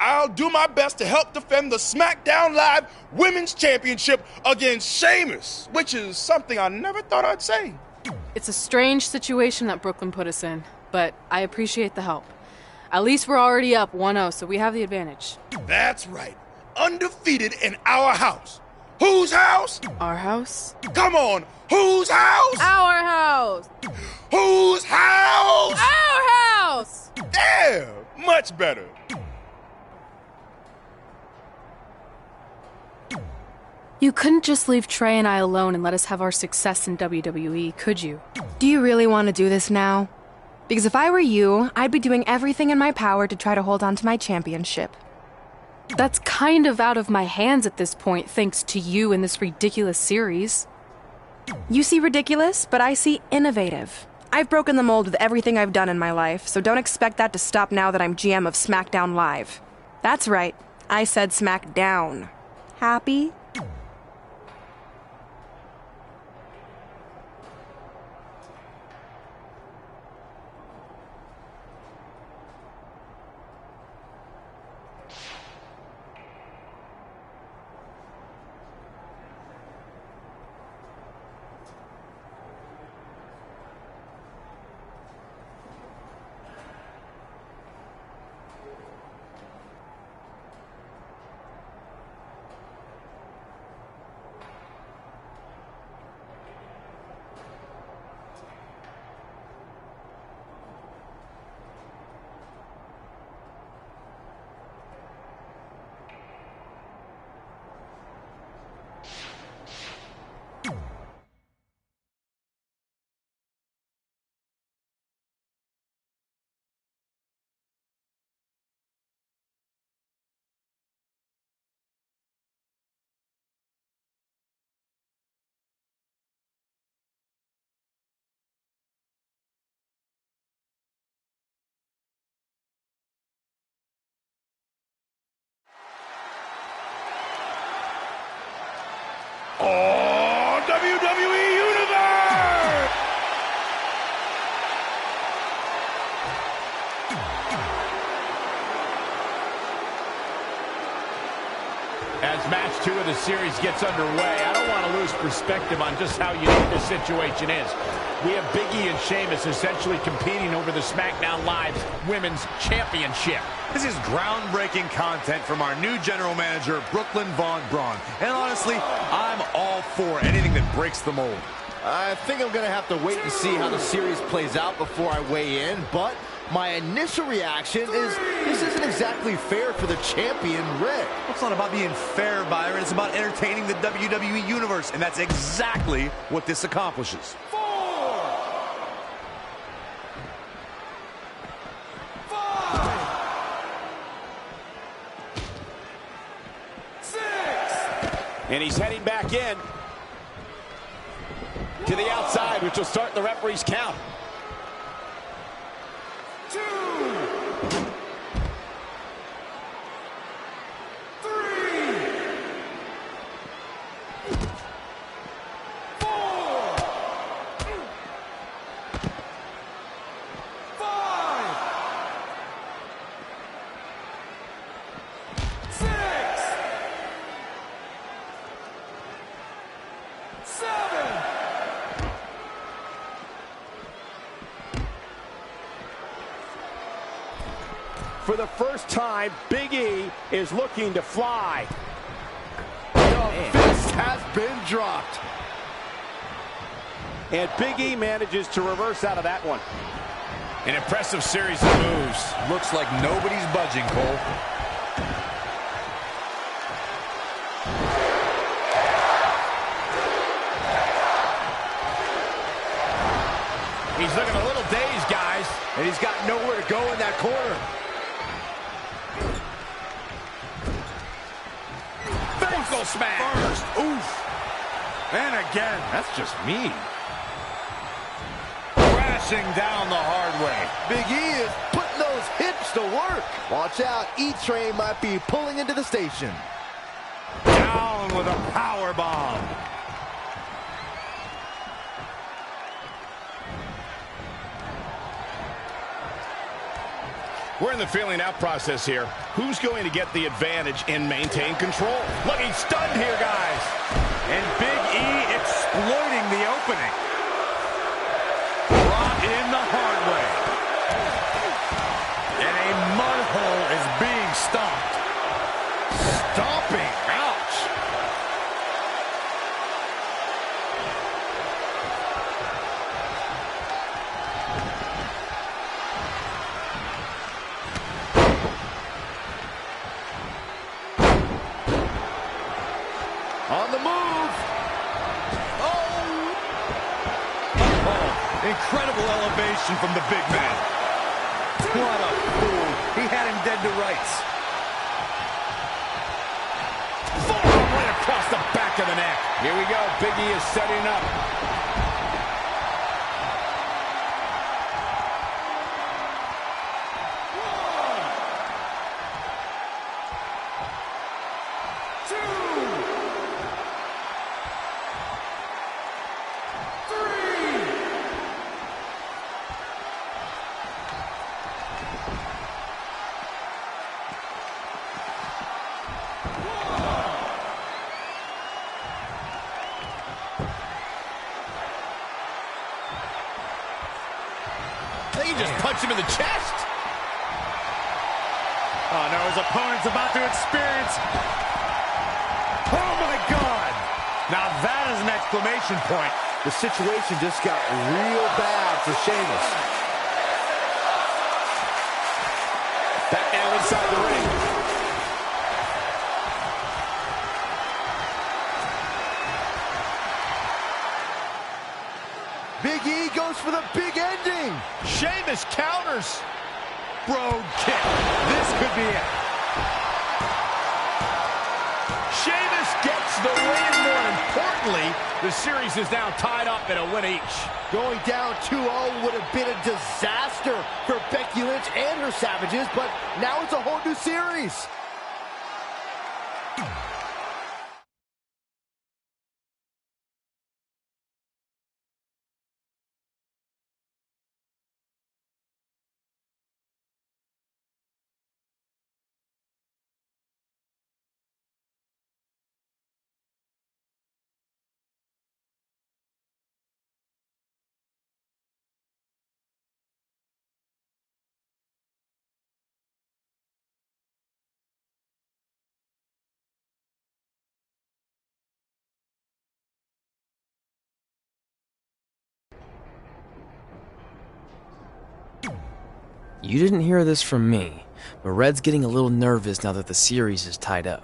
[SPEAKER 15] I'll do my best to help defend the SmackDown Live Women's Championship against Sheamus, which is something I never thought I'd say.
[SPEAKER 3] It's a strange situation that Brooklyn put us in, but I appreciate the help. At least we're already up 1-0, so we have the advantage.
[SPEAKER 15] That's right. Undefeated in our house. Whose house?
[SPEAKER 3] Our house?
[SPEAKER 15] Come on, whose house?
[SPEAKER 3] Our house!
[SPEAKER 15] Whose house?
[SPEAKER 3] Our house!
[SPEAKER 15] There, much better.
[SPEAKER 3] You couldn't just leave Trey and I alone and let us have our success in WWE, could you?
[SPEAKER 14] Do you really want to do this now? Because if I were you, I'd be doing everything in my power to try to hold on to my championship.
[SPEAKER 3] That's kind of out of my hands at this point, thanks to you and this ridiculous series.
[SPEAKER 14] You see ridiculous, but I see innovative. I've broken the mold with everything I've done in my life, so don't expect that to stop now that I'm GM of SmackDown Live. That's right, I said SmackDown. Happy?
[SPEAKER 15] Oh, WWE Universe!
[SPEAKER 8] As match 2 of the series gets underway, I don't want to lose perspective on just how unique this situation is. We have Big E and Sheamus essentially competing over the SmackDown Live's Women's Championship.
[SPEAKER 10] This is groundbreaking content from our new general manager, Brooklyn Von Braun. And honestly, I'm all for anything that breaks the mold.
[SPEAKER 9] I think I'm going to have to wait and see how the series plays out before I weigh in, but my initial reaction is this isn't exactly fair for the champion, Red.
[SPEAKER 10] It's not about being fair, Byron. It's about entertaining the WWE Universe, and that's exactly what this accomplishes.
[SPEAKER 15] 4, 5, 6.
[SPEAKER 16] And he's heading back in to the outside, which will start the referee's count. For the first time, Big E is looking to fly.
[SPEAKER 9] The fist has been dropped.
[SPEAKER 16] And Big E manages to reverse out of that one.
[SPEAKER 8] An impressive series of moves.
[SPEAKER 10] Looks like nobody's budging, Cole.
[SPEAKER 8] He's looking a little dazed, guys.
[SPEAKER 9] And he's got nowhere to go in that corner.
[SPEAKER 8] Buckle smash.
[SPEAKER 10] First, oof. And again, that's just mean. Crashing down the hard way.
[SPEAKER 9] Big E is putting those hips to work. Watch out, E-Train might be pulling into the station.
[SPEAKER 10] Down with a power bomb.
[SPEAKER 8] We're in the feeling out process here. Who's going to get the advantage and maintain control? Look, he's stunned here, guys.
[SPEAKER 10] And Big E exploiting the opening. Brought in the hard way. And a mud hole is being stomped. Stomping. Ouch.
[SPEAKER 9] On the move.
[SPEAKER 10] Incredible elevation from the big man.
[SPEAKER 9] What a fool. He had him dead to rights.
[SPEAKER 8] Forearm right across the back of the neck. Here we go. Big E is setting up. He just punched him in the chest.
[SPEAKER 10] Oh, no, his opponent's about to experience. Oh, my God. Now that is an exclamation point.
[SPEAKER 9] The situation just got real bad for Sheamus.
[SPEAKER 8] Back now inside the ring.
[SPEAKER 9] Big E goes for the big ending.
[SPEAKER 8] Sheamus counters.
[SPEAKER 10] Brogue kick. This could be it.
[SPEAKER 8] Sheamus gets the win. More importantly, the series is now tied up at a win each.
[SPEAKER 9] Going down 2-0 would have been a disaster for Becky Lynch and her Savages, but now it's a whole new series.
[SPEAKER 1] You didn't hear this from me, but Red's getting a little nervous now that the series is tied up.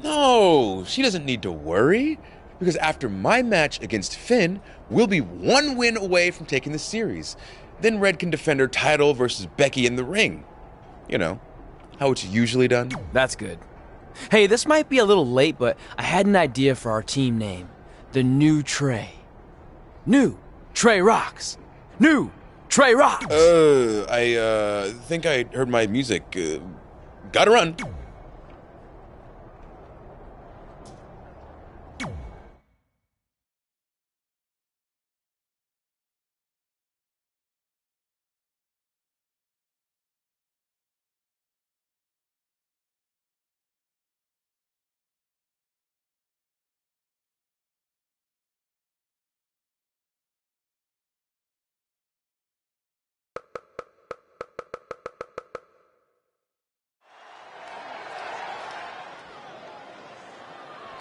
[SPEAKER 13] No, she doesn't need to worry, because after my match against Finn, we'll be one win away from taking the series. Then Red can defend her title versus Becky in the ring. You know, how it's usually done.
[SPEAKER 1] That's good. Hey, this might be a little late, but I had an idea for our team name. The New Trey. New Trey rocks. New Trey rocks.
[SPEAKER 13] I think I heard my music. Gotta run.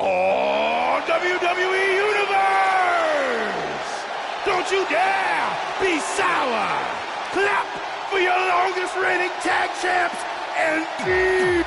[SPEAKER 15] Oh, WWE Universe! Don't you dare be sour! Clap for your longest reigning tag champs and be...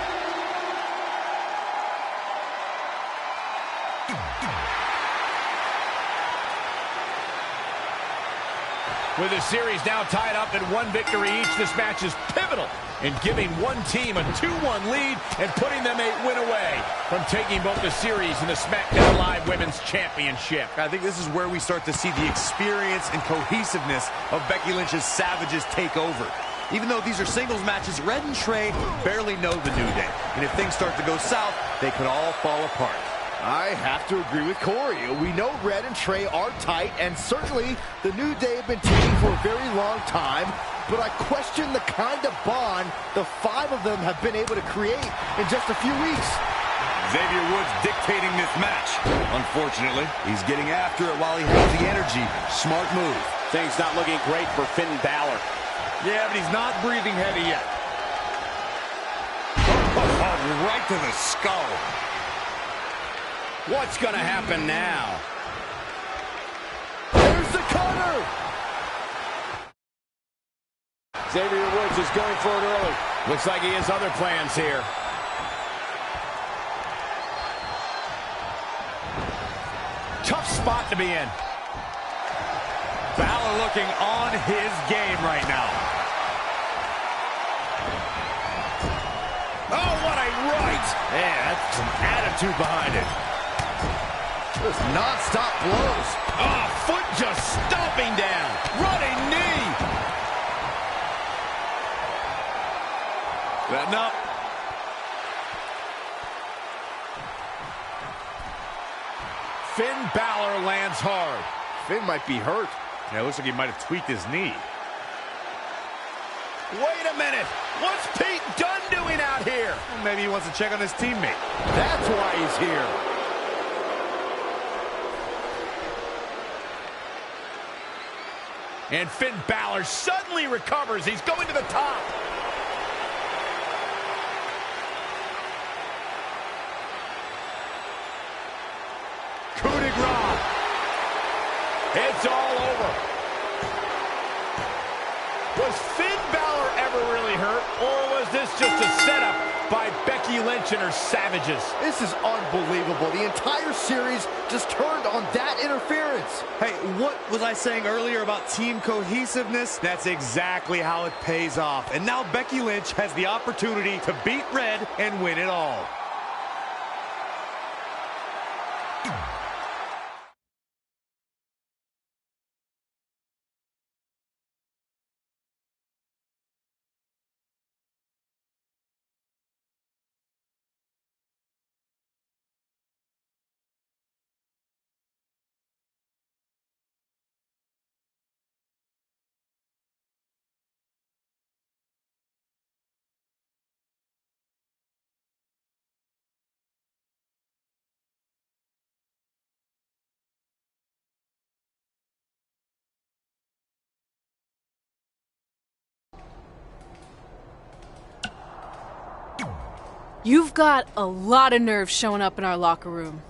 [SPEAKER 8] With the series now tied up at 1 victory each, this match is pivotal in giving one team a 2-1 lead and putting them a win away from taking both the series and the SmackDown Live Women's Championship.
[SPEAKER 10] I think this is where we start to see the experience and cohesiveness of Becky Lynch's Savages take over. Even though these are singles matches, Red and Trey barely know the New Day. And if things start to go south, they could all fall apart.
[SPEAKER 9] I have to agree with Corey. We know Red and Trey are tight, and certainly the New Day have been teaming for a very long time, but I question the kind of bond the 5 of them have been able to create in just a few weeks.
[SPEAKER 10] Xavier Woods dictating this match. Unfortunately, he's getting after it while he has the energy. Smart move.
[SPEAKER 16] Things not looking great for Finn Balor.
[SPEAKER 10] Yeah, but he's not breathing heavy yet. Right to the skull.
[SPEAKER 16] What's going to happen now?
[SPEAKER 9] There's the cutter!
[SPEAKER 16] Xavier Woods is going for it early.
[SPEAKER 8] Looks like he has other plans here. Tough spot to be in.
[SPEAKER 10] Balor looking on his game right now.
[SPEAKER 8] Oh, what a right!
[SPEAKER 10] Yeah, that's some attitude behind it. Just non-stop blows.
[SPEAKER 8] Oh, foot just stomping down. Running knee.
[SPEAKER 10] No.
[SPEAKER 8] Finn Balor lands hard.
[SPEAKER 10] Finn might be hurt. Yeah, it looks like he might have tweaked his knee.
[SPEAKER 8] Wait a minute. What's Pete Dunne doing out here?
[SPEAKER 10] Well, maybe he wants to check on his teammate.
[SPEAKER 9] That's why he's here.
[SPEAKER 8] And Finn Balor suddenly recovers. He's going to the top. Coup de grace. It's all over. Was Finn Balor ever really hurt, or was this just a setup by Becky Lynch and her Savages?
[SPEAKER 9] This is unbelievable. The entire series just turned on that interference.
[SPEAKER 10] Hey, what was I saying earlier about team cohesiveness? That's exactly how it pays off. And now Becky Lynch has the opportunity to beat Red and win it all.
[SPEAKER 3] You've got a lot of nerve showing up in our locker room.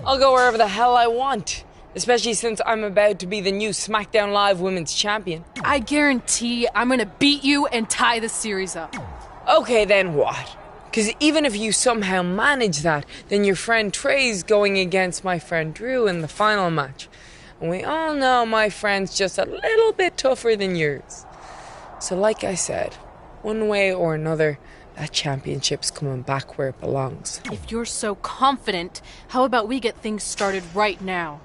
[SPEAKER 11] I'll go wherever the hell I want, especially since I'm about to be the new SmackDown Live Women's Champion.
[SPEAKER 3] I guarantee I'm gonna beat you and tie the series up.
[SPEAKER 11] Okay, then what? Because even if you somehow manage that, then your friend Trey's going against my friend Drew in the final match. And we all know my friend's just a little bit tougher than yours. So like I said, one way or another, that championship's coming back where it belongs.
[SPEAKER 3] If you're so confident, how about we get things started right now?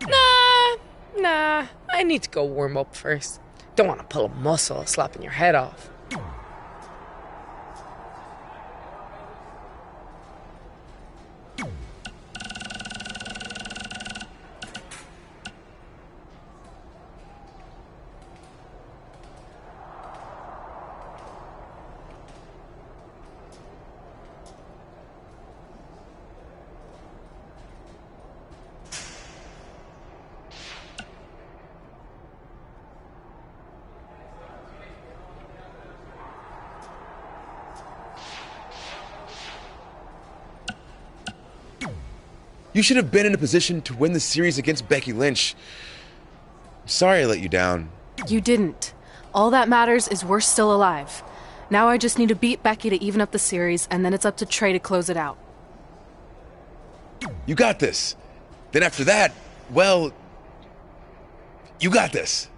[SPEAKER 11] Nah, I need to go warm up first. Don't want to pull a muscle slapping your head off.
[SPEAKER 13] You should have been in a position to win the series against Becky Lynch. Sorry I let you down.
[SPEAKER 3] You didn't. All that matters is we're still alive. Now I just need to beat Becky to even up the series, and then it's up to Trey to close it out.
[SPEAKER 13] You got this. Then after that, well, you got this.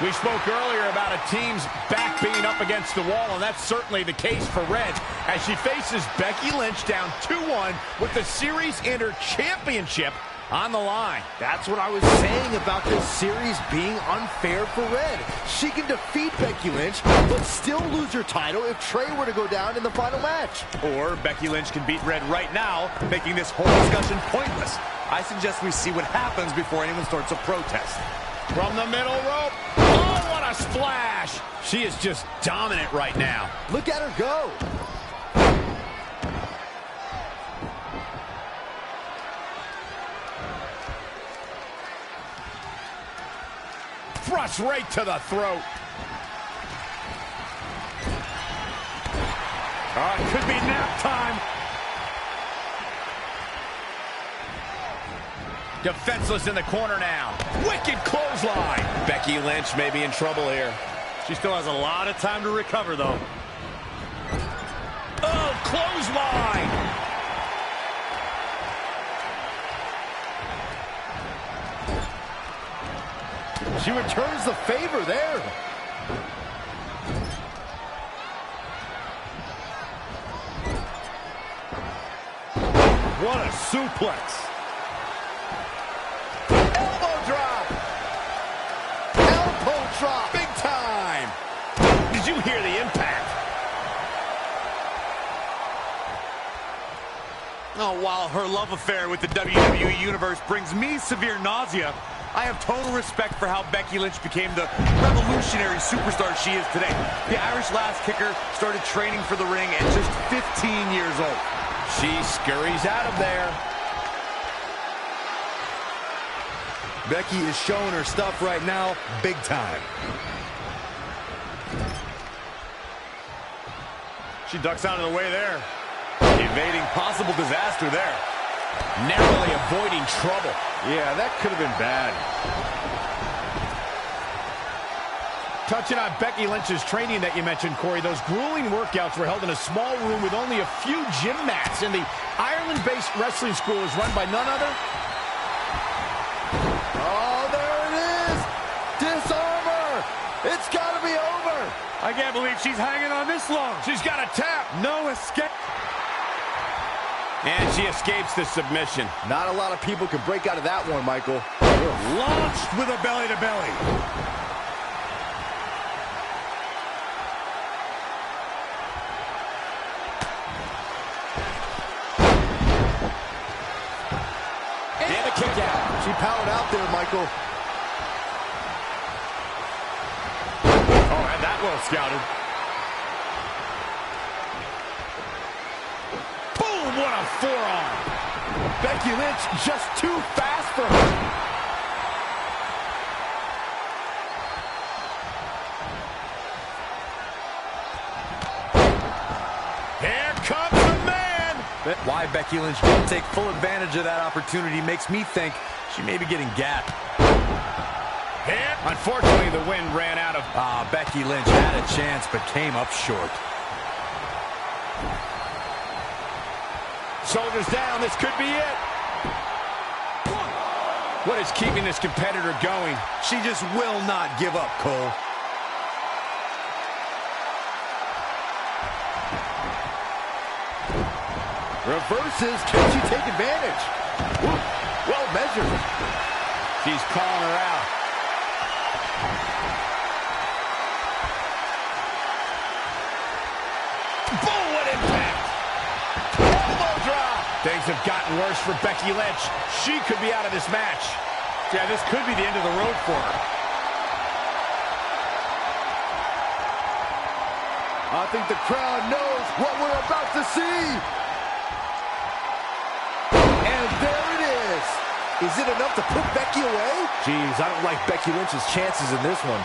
[SPEAKER 8] We spoke earlier about a team's back being up against the wall, and that's certainly the case for Red as she faces Becky Lynch down 2-1 with the Series Inter Championship on the line.
[SPEAKER 9] That's what I was saying about this series being unfair for Red. She can defeat Becky Lynch, but still lose her title if Trey were to go down in the final match.
[SPEAKER 10] Or Becky Lynch can beat Red right now, making this whole discussion pointless. I suggest we see what happens before anyone starts a protest.
[SPEAKER 8] From the middle rope. Oh, what a splash. She is just dominant right now.
[SPEAKER 9] Look at her go.
[SPEAKER 8] Thrust right to the throat. Oh, it could be nap time. Defenseless in the corner now. Wicked clothesline. Becky Lynch may be in trouble here.
[SPEAKER 17] She still has a lot of time to recover, though.
[SPEAKER 8] Oh, clothesline.
[SPEAKER 9] She returns the favor there.
[SPEAKER 17] What a suplex.
[SPEAKER 8] Drop. Big time. Did you hear the impact?
[SPEAKER 10] Oh, while her love affair with the WWE Universe brings me severe nausea, I have total respect for how Becky Lynch became the revolutionary superstar she is today. The Irish Lass Kicker started training for the ring at just 15 years old.
[SPEAKER 8] She scurries out of there.
[SPEAKER 9] Becky is showing her stuff right now, big time.
[SPEAKER 17] She ducks out of the way there.
[SPEAKER 10] Evading possible disaster there.
[SPEAKER 8] Narrowly avoiding trouble.
[SPEAKER 17] Yeah, that could have been bad. Touching on Becky Lynch's training that you mentioned, Corey, those grueling workouts were held in a small room with only a few gym mats, and the Ireland-based wrestling school is run by none other.
[SPEAKER 9] Oh, there it is! Disarm her! It's got to be over!
[SPEAKER 17] I can't believe she's hanging on this long.
[SPEAKER 8] She's got a tap.
[SPEAKER 17] No escape.
[SPEAKER 8] And she escapes the submission.
[SPEAKER 9] Not a lot of people can break out of that one, Michael.
[SPEAKER 17] Launched with a belly-to-belly.
[SPEAKER 9] She powered out there, Michael.
[SPEAKER 17] Oh, and that well scouted. Boom, what a forearm.
[SPEAKER 9] Becky Lynch just too fast for her.
[SPEAKER 17] Here comes the man.
[SPEAKER 10] Why Becky Lynch won't take full advantage of that opportunity makes me think she may be getting gapped.
[SPEAKER 17] Here. Unfortunately, the wind ran out of...
[SPEAKER 10] Becky Lynch had a chance but came up short.
[SPEAKER 17] Shoulders down, this could be it. What is keeping this competitor going?
[SPEAKER 10] She just will not give up, Cole.
[SPEAKER 9] Reverses, can she take advantage? Woo, well measured.
[SPEAKER 17] She's calling her out. Boom, what impact! Elbow drop! Things have gotten worse for Becky Lynch. She could be out of this match. Yeah, this could be the end of the road for her.
[SPEAKER 9] I think the crowd knows what we're about to see. And there it is. Is it enough to put Becky away?
[SPEAKER 16] Jeez, I don't like Becky Lynch's chances in this one.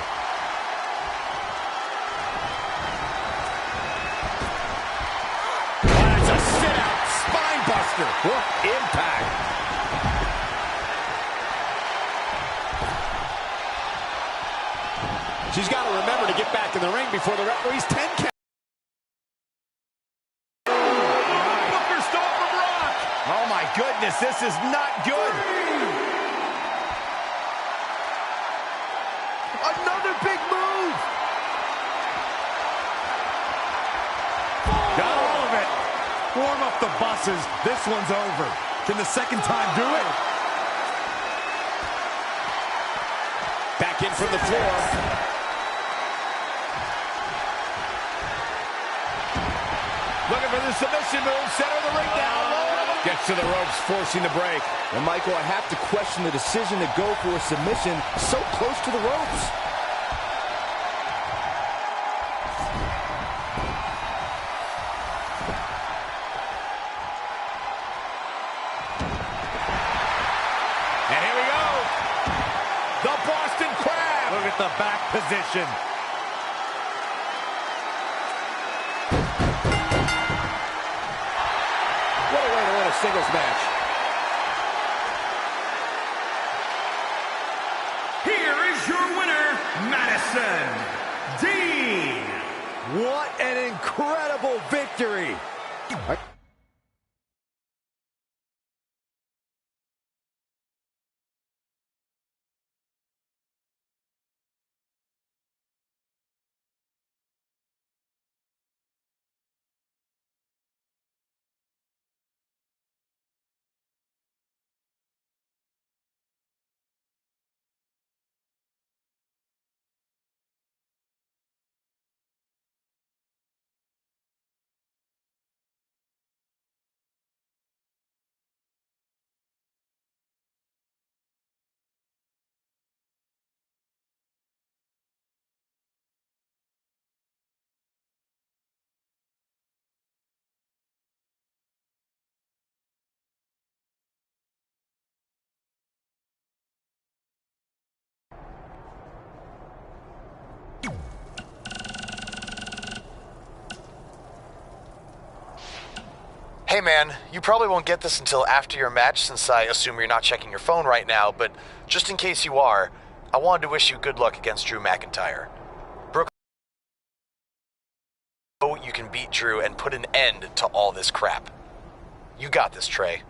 [SPEAKER 17] That's a sit-out spine buster. What impact. She's got to remember to get back in the ring before the referee's 10 count. Oh my goodness, this is not good.
[SPEAKER 9] Another big move.
[SPEAKER 17] Got all of it. Warm up the buses. This one's over.
[SPEAKER 10] Can the second time do it?
[SPEAKER 17] Back in from the floor. Looking for the submission move. Center of the ring down low. Gets to the ropes, forcing the break.
[SPEAKER 16] And Michael, I have to question the decision to go for a submission so close to the ropes.
[SPEAKER 17] And here we go. The Boston Crab.
[SPEAKER 10] Look at the back position.
[SPEAKER 16] What a way to win a singles match.
[SPEAKER 15] Here is your winner, Madison Dean.
[SPEAKER 9] What an incredible victory.
[SPEAKER 18] Hey man, you probably won't get this until after your match since I assume you're not checking your phone right now, but just in case you are, I wanted to wish you good luck against Drew McIntyre. Brooke, you can beat Drew and put an end to all this crap. You got this, Trey.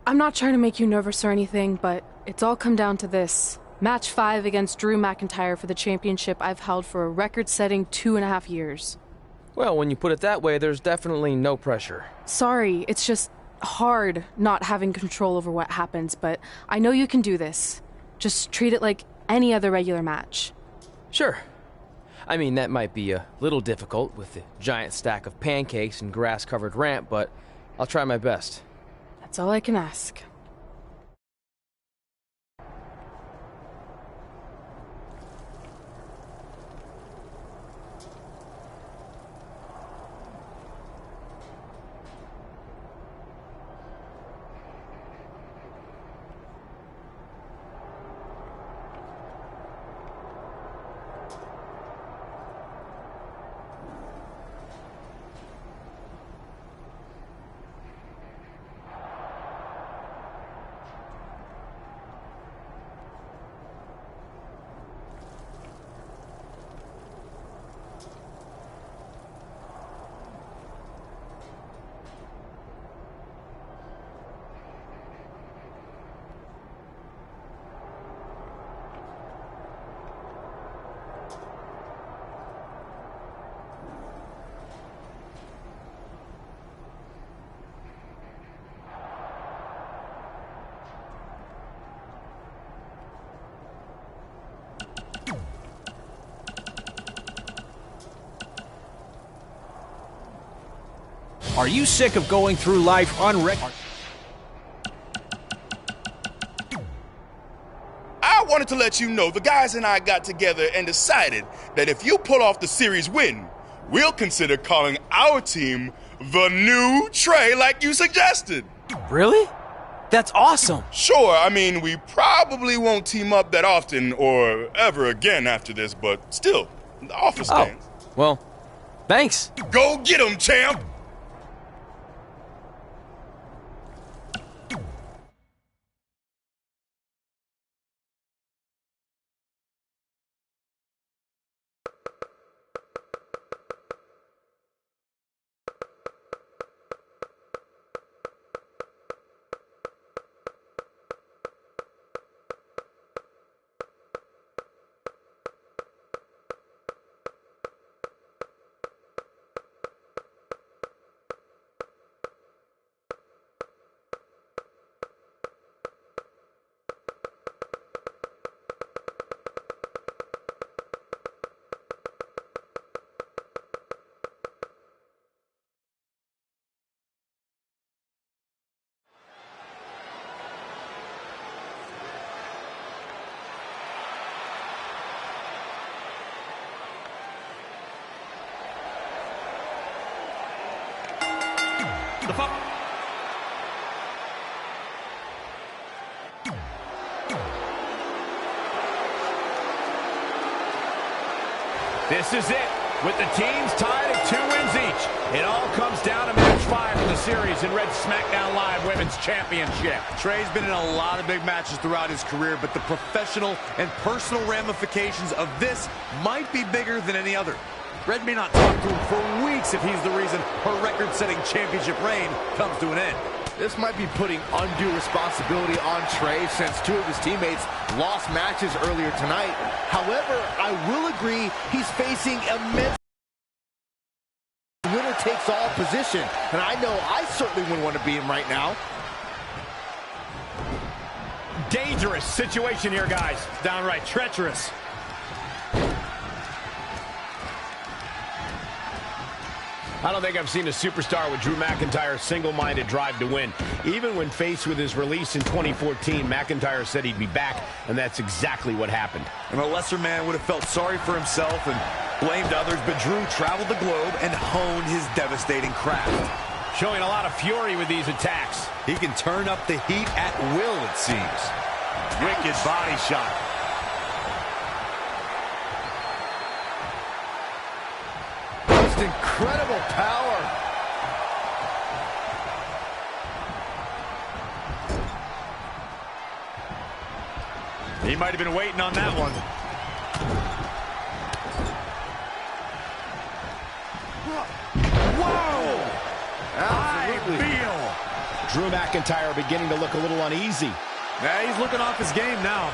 [SPEAKER 3] I'm not trying to make you nervous or anything, but it's all come down to this. Match 5 against Drew McIntyre for the championship I've held for a record-setting 2.5 years.
[SPEAKER 1] Well, when you put it that way, there's definitely no pressure.
[SPEAKER 3] Sorry, it's just hard not having control over what happens, but I know you can do this. Just treat it like any other regular match.
[SPEAKER 1] Sure. I mean, that might be a little difficult with the giant stack of pancakes and grass-covered ramp, but I'll try my best.
[SPEAKER 3] That's all I can ask.
[SPEAKER 16] Are you sick of going through life unrecognized?
[SPEAKER 15] I wanted to let you know the guys and I got together and decided that if you pull off the series win, we'll consider calling our team the New Trey like you suggested.
[SPEAKER 1] Really? That's awesome.
[SPEAKER 15] Sure, I mean, we probably won't team up that often or ever again after this, but still, the offer stands.
[SPEAKER 1] Well, thanks.
[SPEAKER 15] Go get 'em, champ!
[SPEAKER 8] This is it, with the teams tied at 2 wins each. It all comes down to match 5 of the series in Red's SmackDown Live Women's Championship.
[SPEAKER 10] Trey's been in a lot of big matches throughout his career, but the professional and personal ramifications of this might be bigger than any other. Red may not talk to him for weeks if he's the reason her record-setting championship reign comes to an end.
[SPEAKER 9] This might be putting undue responsibility on Trey since 2 of his teammates lost matches earlier tonight. However, I will agree he's facing immense winner-takes-all position, and I know I certainly wouldn't want to be him right now.
[SPEAKER 8] Dangerous situation here, guys. Downright treacherous. I don't think I've seen a superstar with Drew McIntyre's single-minded drive to win. Even when faced with his release in 2014, McIntyre said he'd be back, and that's exactly what happened.
[SPEAKER 10] And a lesser man would have felt sorry for himself and blamed others, but Drew traveled the globe and honed his devastating craft.
[SPEAKER 8] Showing a lot of fury with these attacks.
[SPEAKER 10] He can turn up the heat at will, it seems.
[SPEAKER 8] Wicked body shot.
[SPEAKER 9] Incredible power.
[SPEAKER 10] He might have been waiting on that one.
[SPEAKER 8] Whoa!
[SPEAKER 9] Absolutely.
[SPEAKER 8] Drew McIntyre beginning to look a little uneasy.
[SPEAKER 10] Yeah, he's looking off his game now.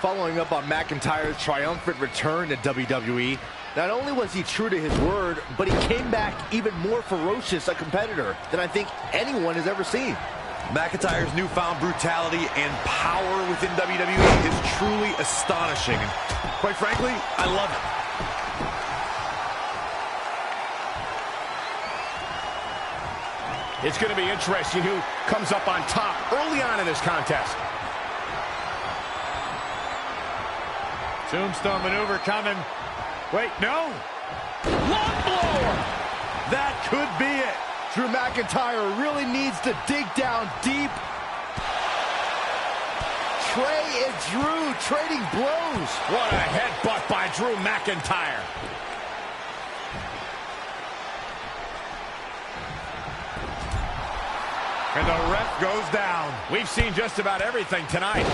[SPEAKER 9] Following up on McIntyre's triumphant return to WWE, not only was he true to his word, but he came back even more ferocious a competitor than I think anyone has ever seen.
[SPEAKER 10] McIntyre's newfound brutality and power within WWE is truly astonishing. And quite frankly, I love it.
[SPEAKER 17] It's going to be interesting who comes up on top early on in this contest.
[SPEAKER 8] Tombstone maneuver coming. Wait, no. Long blower.
[SPEAKER 9] That could be it. Drew McIntyre really needs to dig down deep. Trey and Drew trading blows.
[SPEAKER 17] What a headbutt by Drew McIntyre.
[SPEAKER 8] And the ref goes down.
[SPEAKER 17] We've seen just about everything tonight.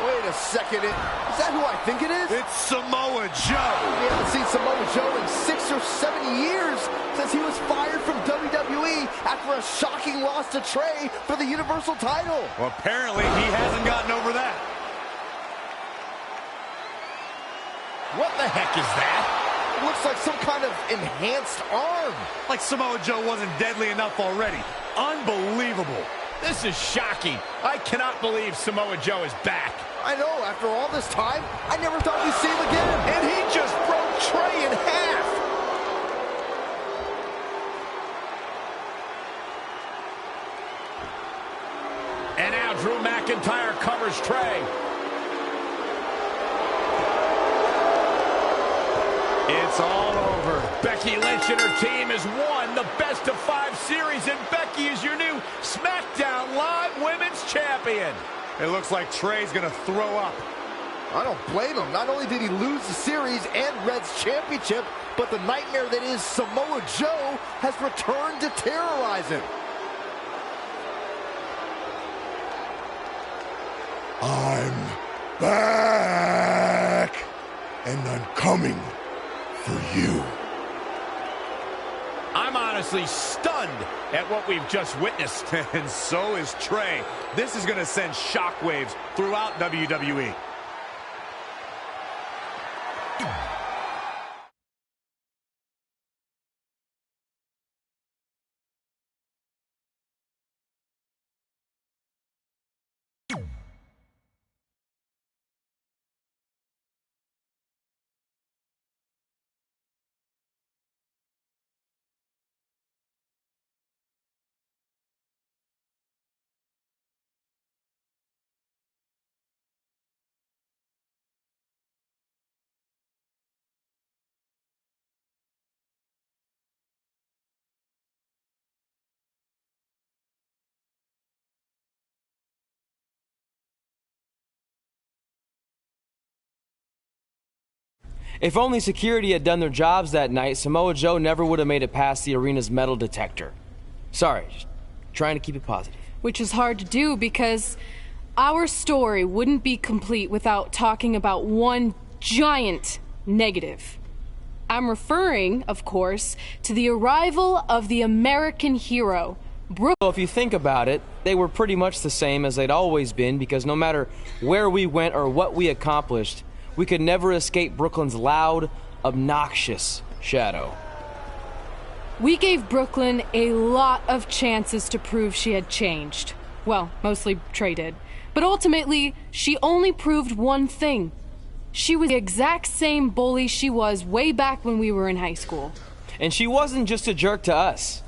[SPEAKER 9] Wait a second. Is that who I think it is?
[SPEAKER 10] It's Samoa Joe.
[SPEAKER 9] We haven't seen Samoa Joe in 6 or 7 years since he was fired from WWE after a shocking loss to Trey for the Universal title.
[SPEAKER 10] Well, apparently he hasn't gotten over that.
[SPEAKER 17] What the heck is that?
[SPEAKER 9] It looks like some kind of enhanced arm.
[SPEAKER 10] Like Samoa Joe wasn't deadly enough already. Unbelievable.
[SPEAKER 17] This is shocking. I cannot believe Samoa Joe is back.
[SPEAKER 9] I know, after all this time, I never thought we'd see him again.
[SPEAKER 17] And he just broke Trey in half. And now Drew McIntyre covers Trey.
[SPEAKER 8] It's all over.
[SPEAKER 17] Becky Lynch and her team has won the Best of 5 series, and Becky is your new SmackDown Live Women's Champion.
[SPEAKER 10] It looks like Trey's gonna throw up.
[SPEAKER 9] I don't blame him. Not only did he lose the series and Red's championship, but the nightmare that is Samoa Joe has returned to terrorize him.
[SPEAKER 15] I'm back, and I'm coming for you.
[SPEAKER 17] I'm honestly stunned at what we've just witnessed.
[SPEAKER 10] And so is Trey. This is going to send shockwaves throughout WWE.
[SPEAKER 1] If only security had done their jobs that night, Samoa Joe never would have made it past the arena's metal detector. Sorry, just trying to keep it positive.
[SPEAKER 3] Which is hard to do because our story wouldn't be complete without talking about one giant negative. I'm referring, of course, to the arrival of the American hero, Brooklyn.
[SPEAKER 1] Well, if you think about it, they were pretty much the same as they'd always been, because no matter where we went or what we accomplished, we could never escape Brooklyn's loud, obnoxious shadow.
[SPEAKER 3] We gave Brooklyn a lot of chances to prove she had changed. Well, mostly Trey did. But ultimately, she only proved one thing. She was the exact same bully she was way back when we were in high school.
[SPEAKER 1] And she wasn't just a jerk to us.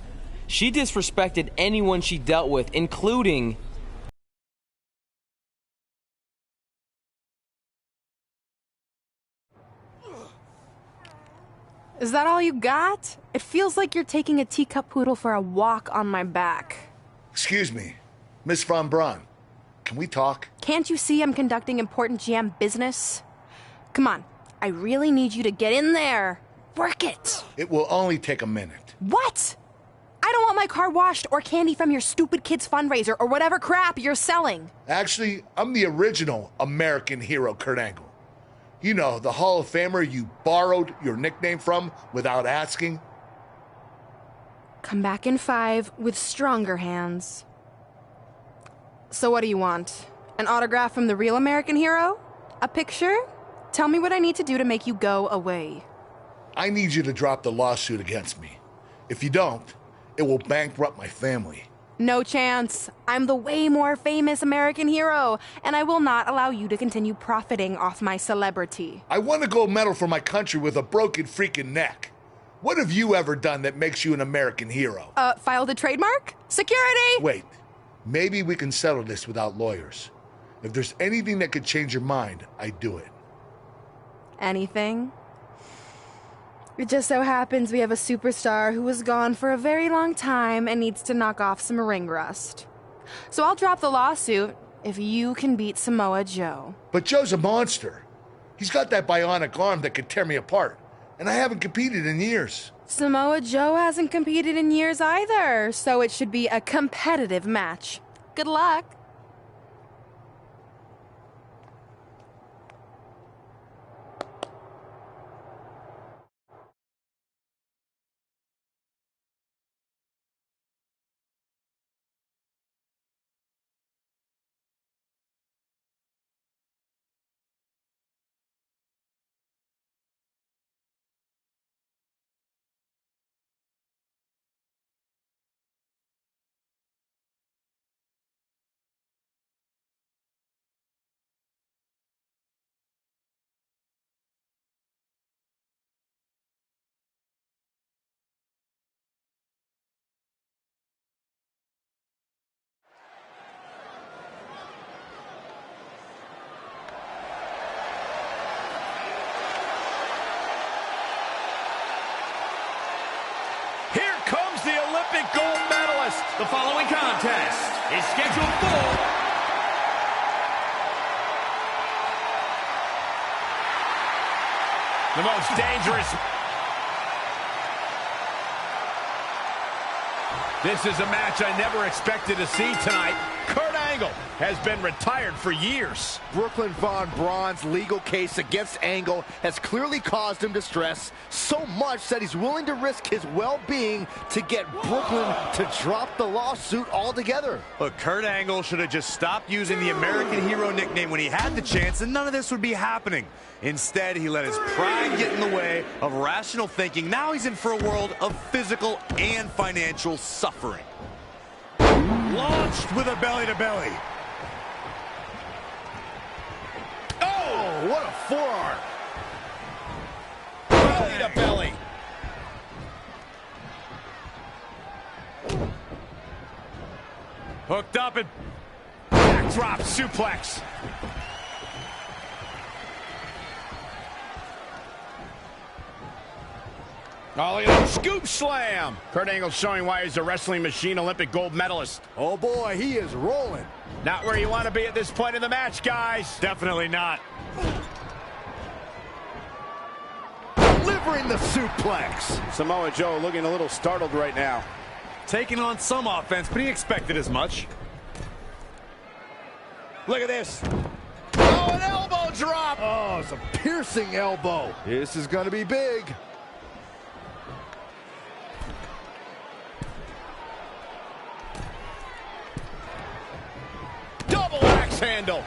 [SPEAKER 1] She disrespected anyone she dealt with, including...
[SPEAKER 14] Is that all you got? It feels like you're taking a teacup poodle for a walk on my back.
[SPEAKER 2] Excuse me, Miss Von Braun. Can we talk?
[SPEAKER 14] Can't you see I'm conducting important GM business? Come on, I really need you to get in there. Work it.
[SPEAKER 2] It will only take a minute.
[SPEAKER 14] What? I don't want my car washed or candy from your stupid kids fundraiser or whatever crap you're selling.
[SPEAKER 2] Actually, I'm the original American hero, Kurt Angle. You know, the Hall of Famer you borrowed your nickname from without asking.
[SPEAKER 14] Come back in 5 with stronger hands. So what do you want? An autograph from the real American hero? A picture? Tell me what I need to do to make you go away.
[SPEAKER 15] I need you to drop the lawsuit against me. If you don't, it will bankrupt my family.
[SPEAKER 14] No chance. I'm the way more famous American hero, and I will not allow you to continue profiting off my celebrity.
[SPEAKER 15] I won a gold medal for my country with a broken freaking neck. What have you ever done that makes you an American hero?
[SPEAKER 14] Filed a trademark? Security!
[SPEAKER 15] Wait, maybe we can settle this without lawyers. If there's anything that could change your mind, I'd do it.
[SPEAKER 14] Anything? It just so happens we have a superstar who was gone for a very long time and needs to knock off some ring rust. So I'll drop the lawsuit if you can beat Samoa Joe.
[SPEAKER 15] But Joe's a monster. He's got that bionic arm that could tear me apart, and I haven't competed in years.
[SPEAKER 14] Samoa Joe hasn't competed in years either, so it should be a competitive match. Good luck.
[SPEAKER 8] Olympic gold medalist. The following contest is scheduled for the most dangerous. This is a match I never expected to see tonight. Kurt Angle has been retired for years.
[SPEAKER 9] Brooklyn Von Braun's legal case against Angle has clearly caused him distress, so much that he's willing to risk his well-being to get Brooklyn to drop the lawsuit altogether.
[SPEAKER 10] Look, Kurt Angle should have just stopped using the American Hero nickname when he had the chance, and none of this would be happening. Instead, he let his pride get in the way of rational thinking. Now he's in for a world of physical and financial suffering.
[SPEAKER 8] Launched with a belly-to-belly.
[SPEAKER 9] Oh, what a forearm.
[SPEAKER 8] Belly-to-belly. Hooked up and backdrop suplex. Oh, look at that scoop slam. Kurt Angle showing why he's a wrestling machine Olympic gold medalist.
[SPEAKER 9] Oh, boy, he is rolling.
[SPEAKER 8] Not where you want to be at this point in the match, guys.
[SPEAKER 10] Definitely not.
[SPEAKER 9] Delivering the suplex.
[SPEAKER 17] Samoa Joe looking a little startled right now.
[SPEAKER 10] Taking on some offense, but he expected as much.
[SPEAKER 17] Look at this.
[SPEAKER 8] Oh, an elbow drop.
[SPEAKER 9] Oh, it's a piercing elbow. This is going to be big.
[SPEAKER 8] Double axe handle.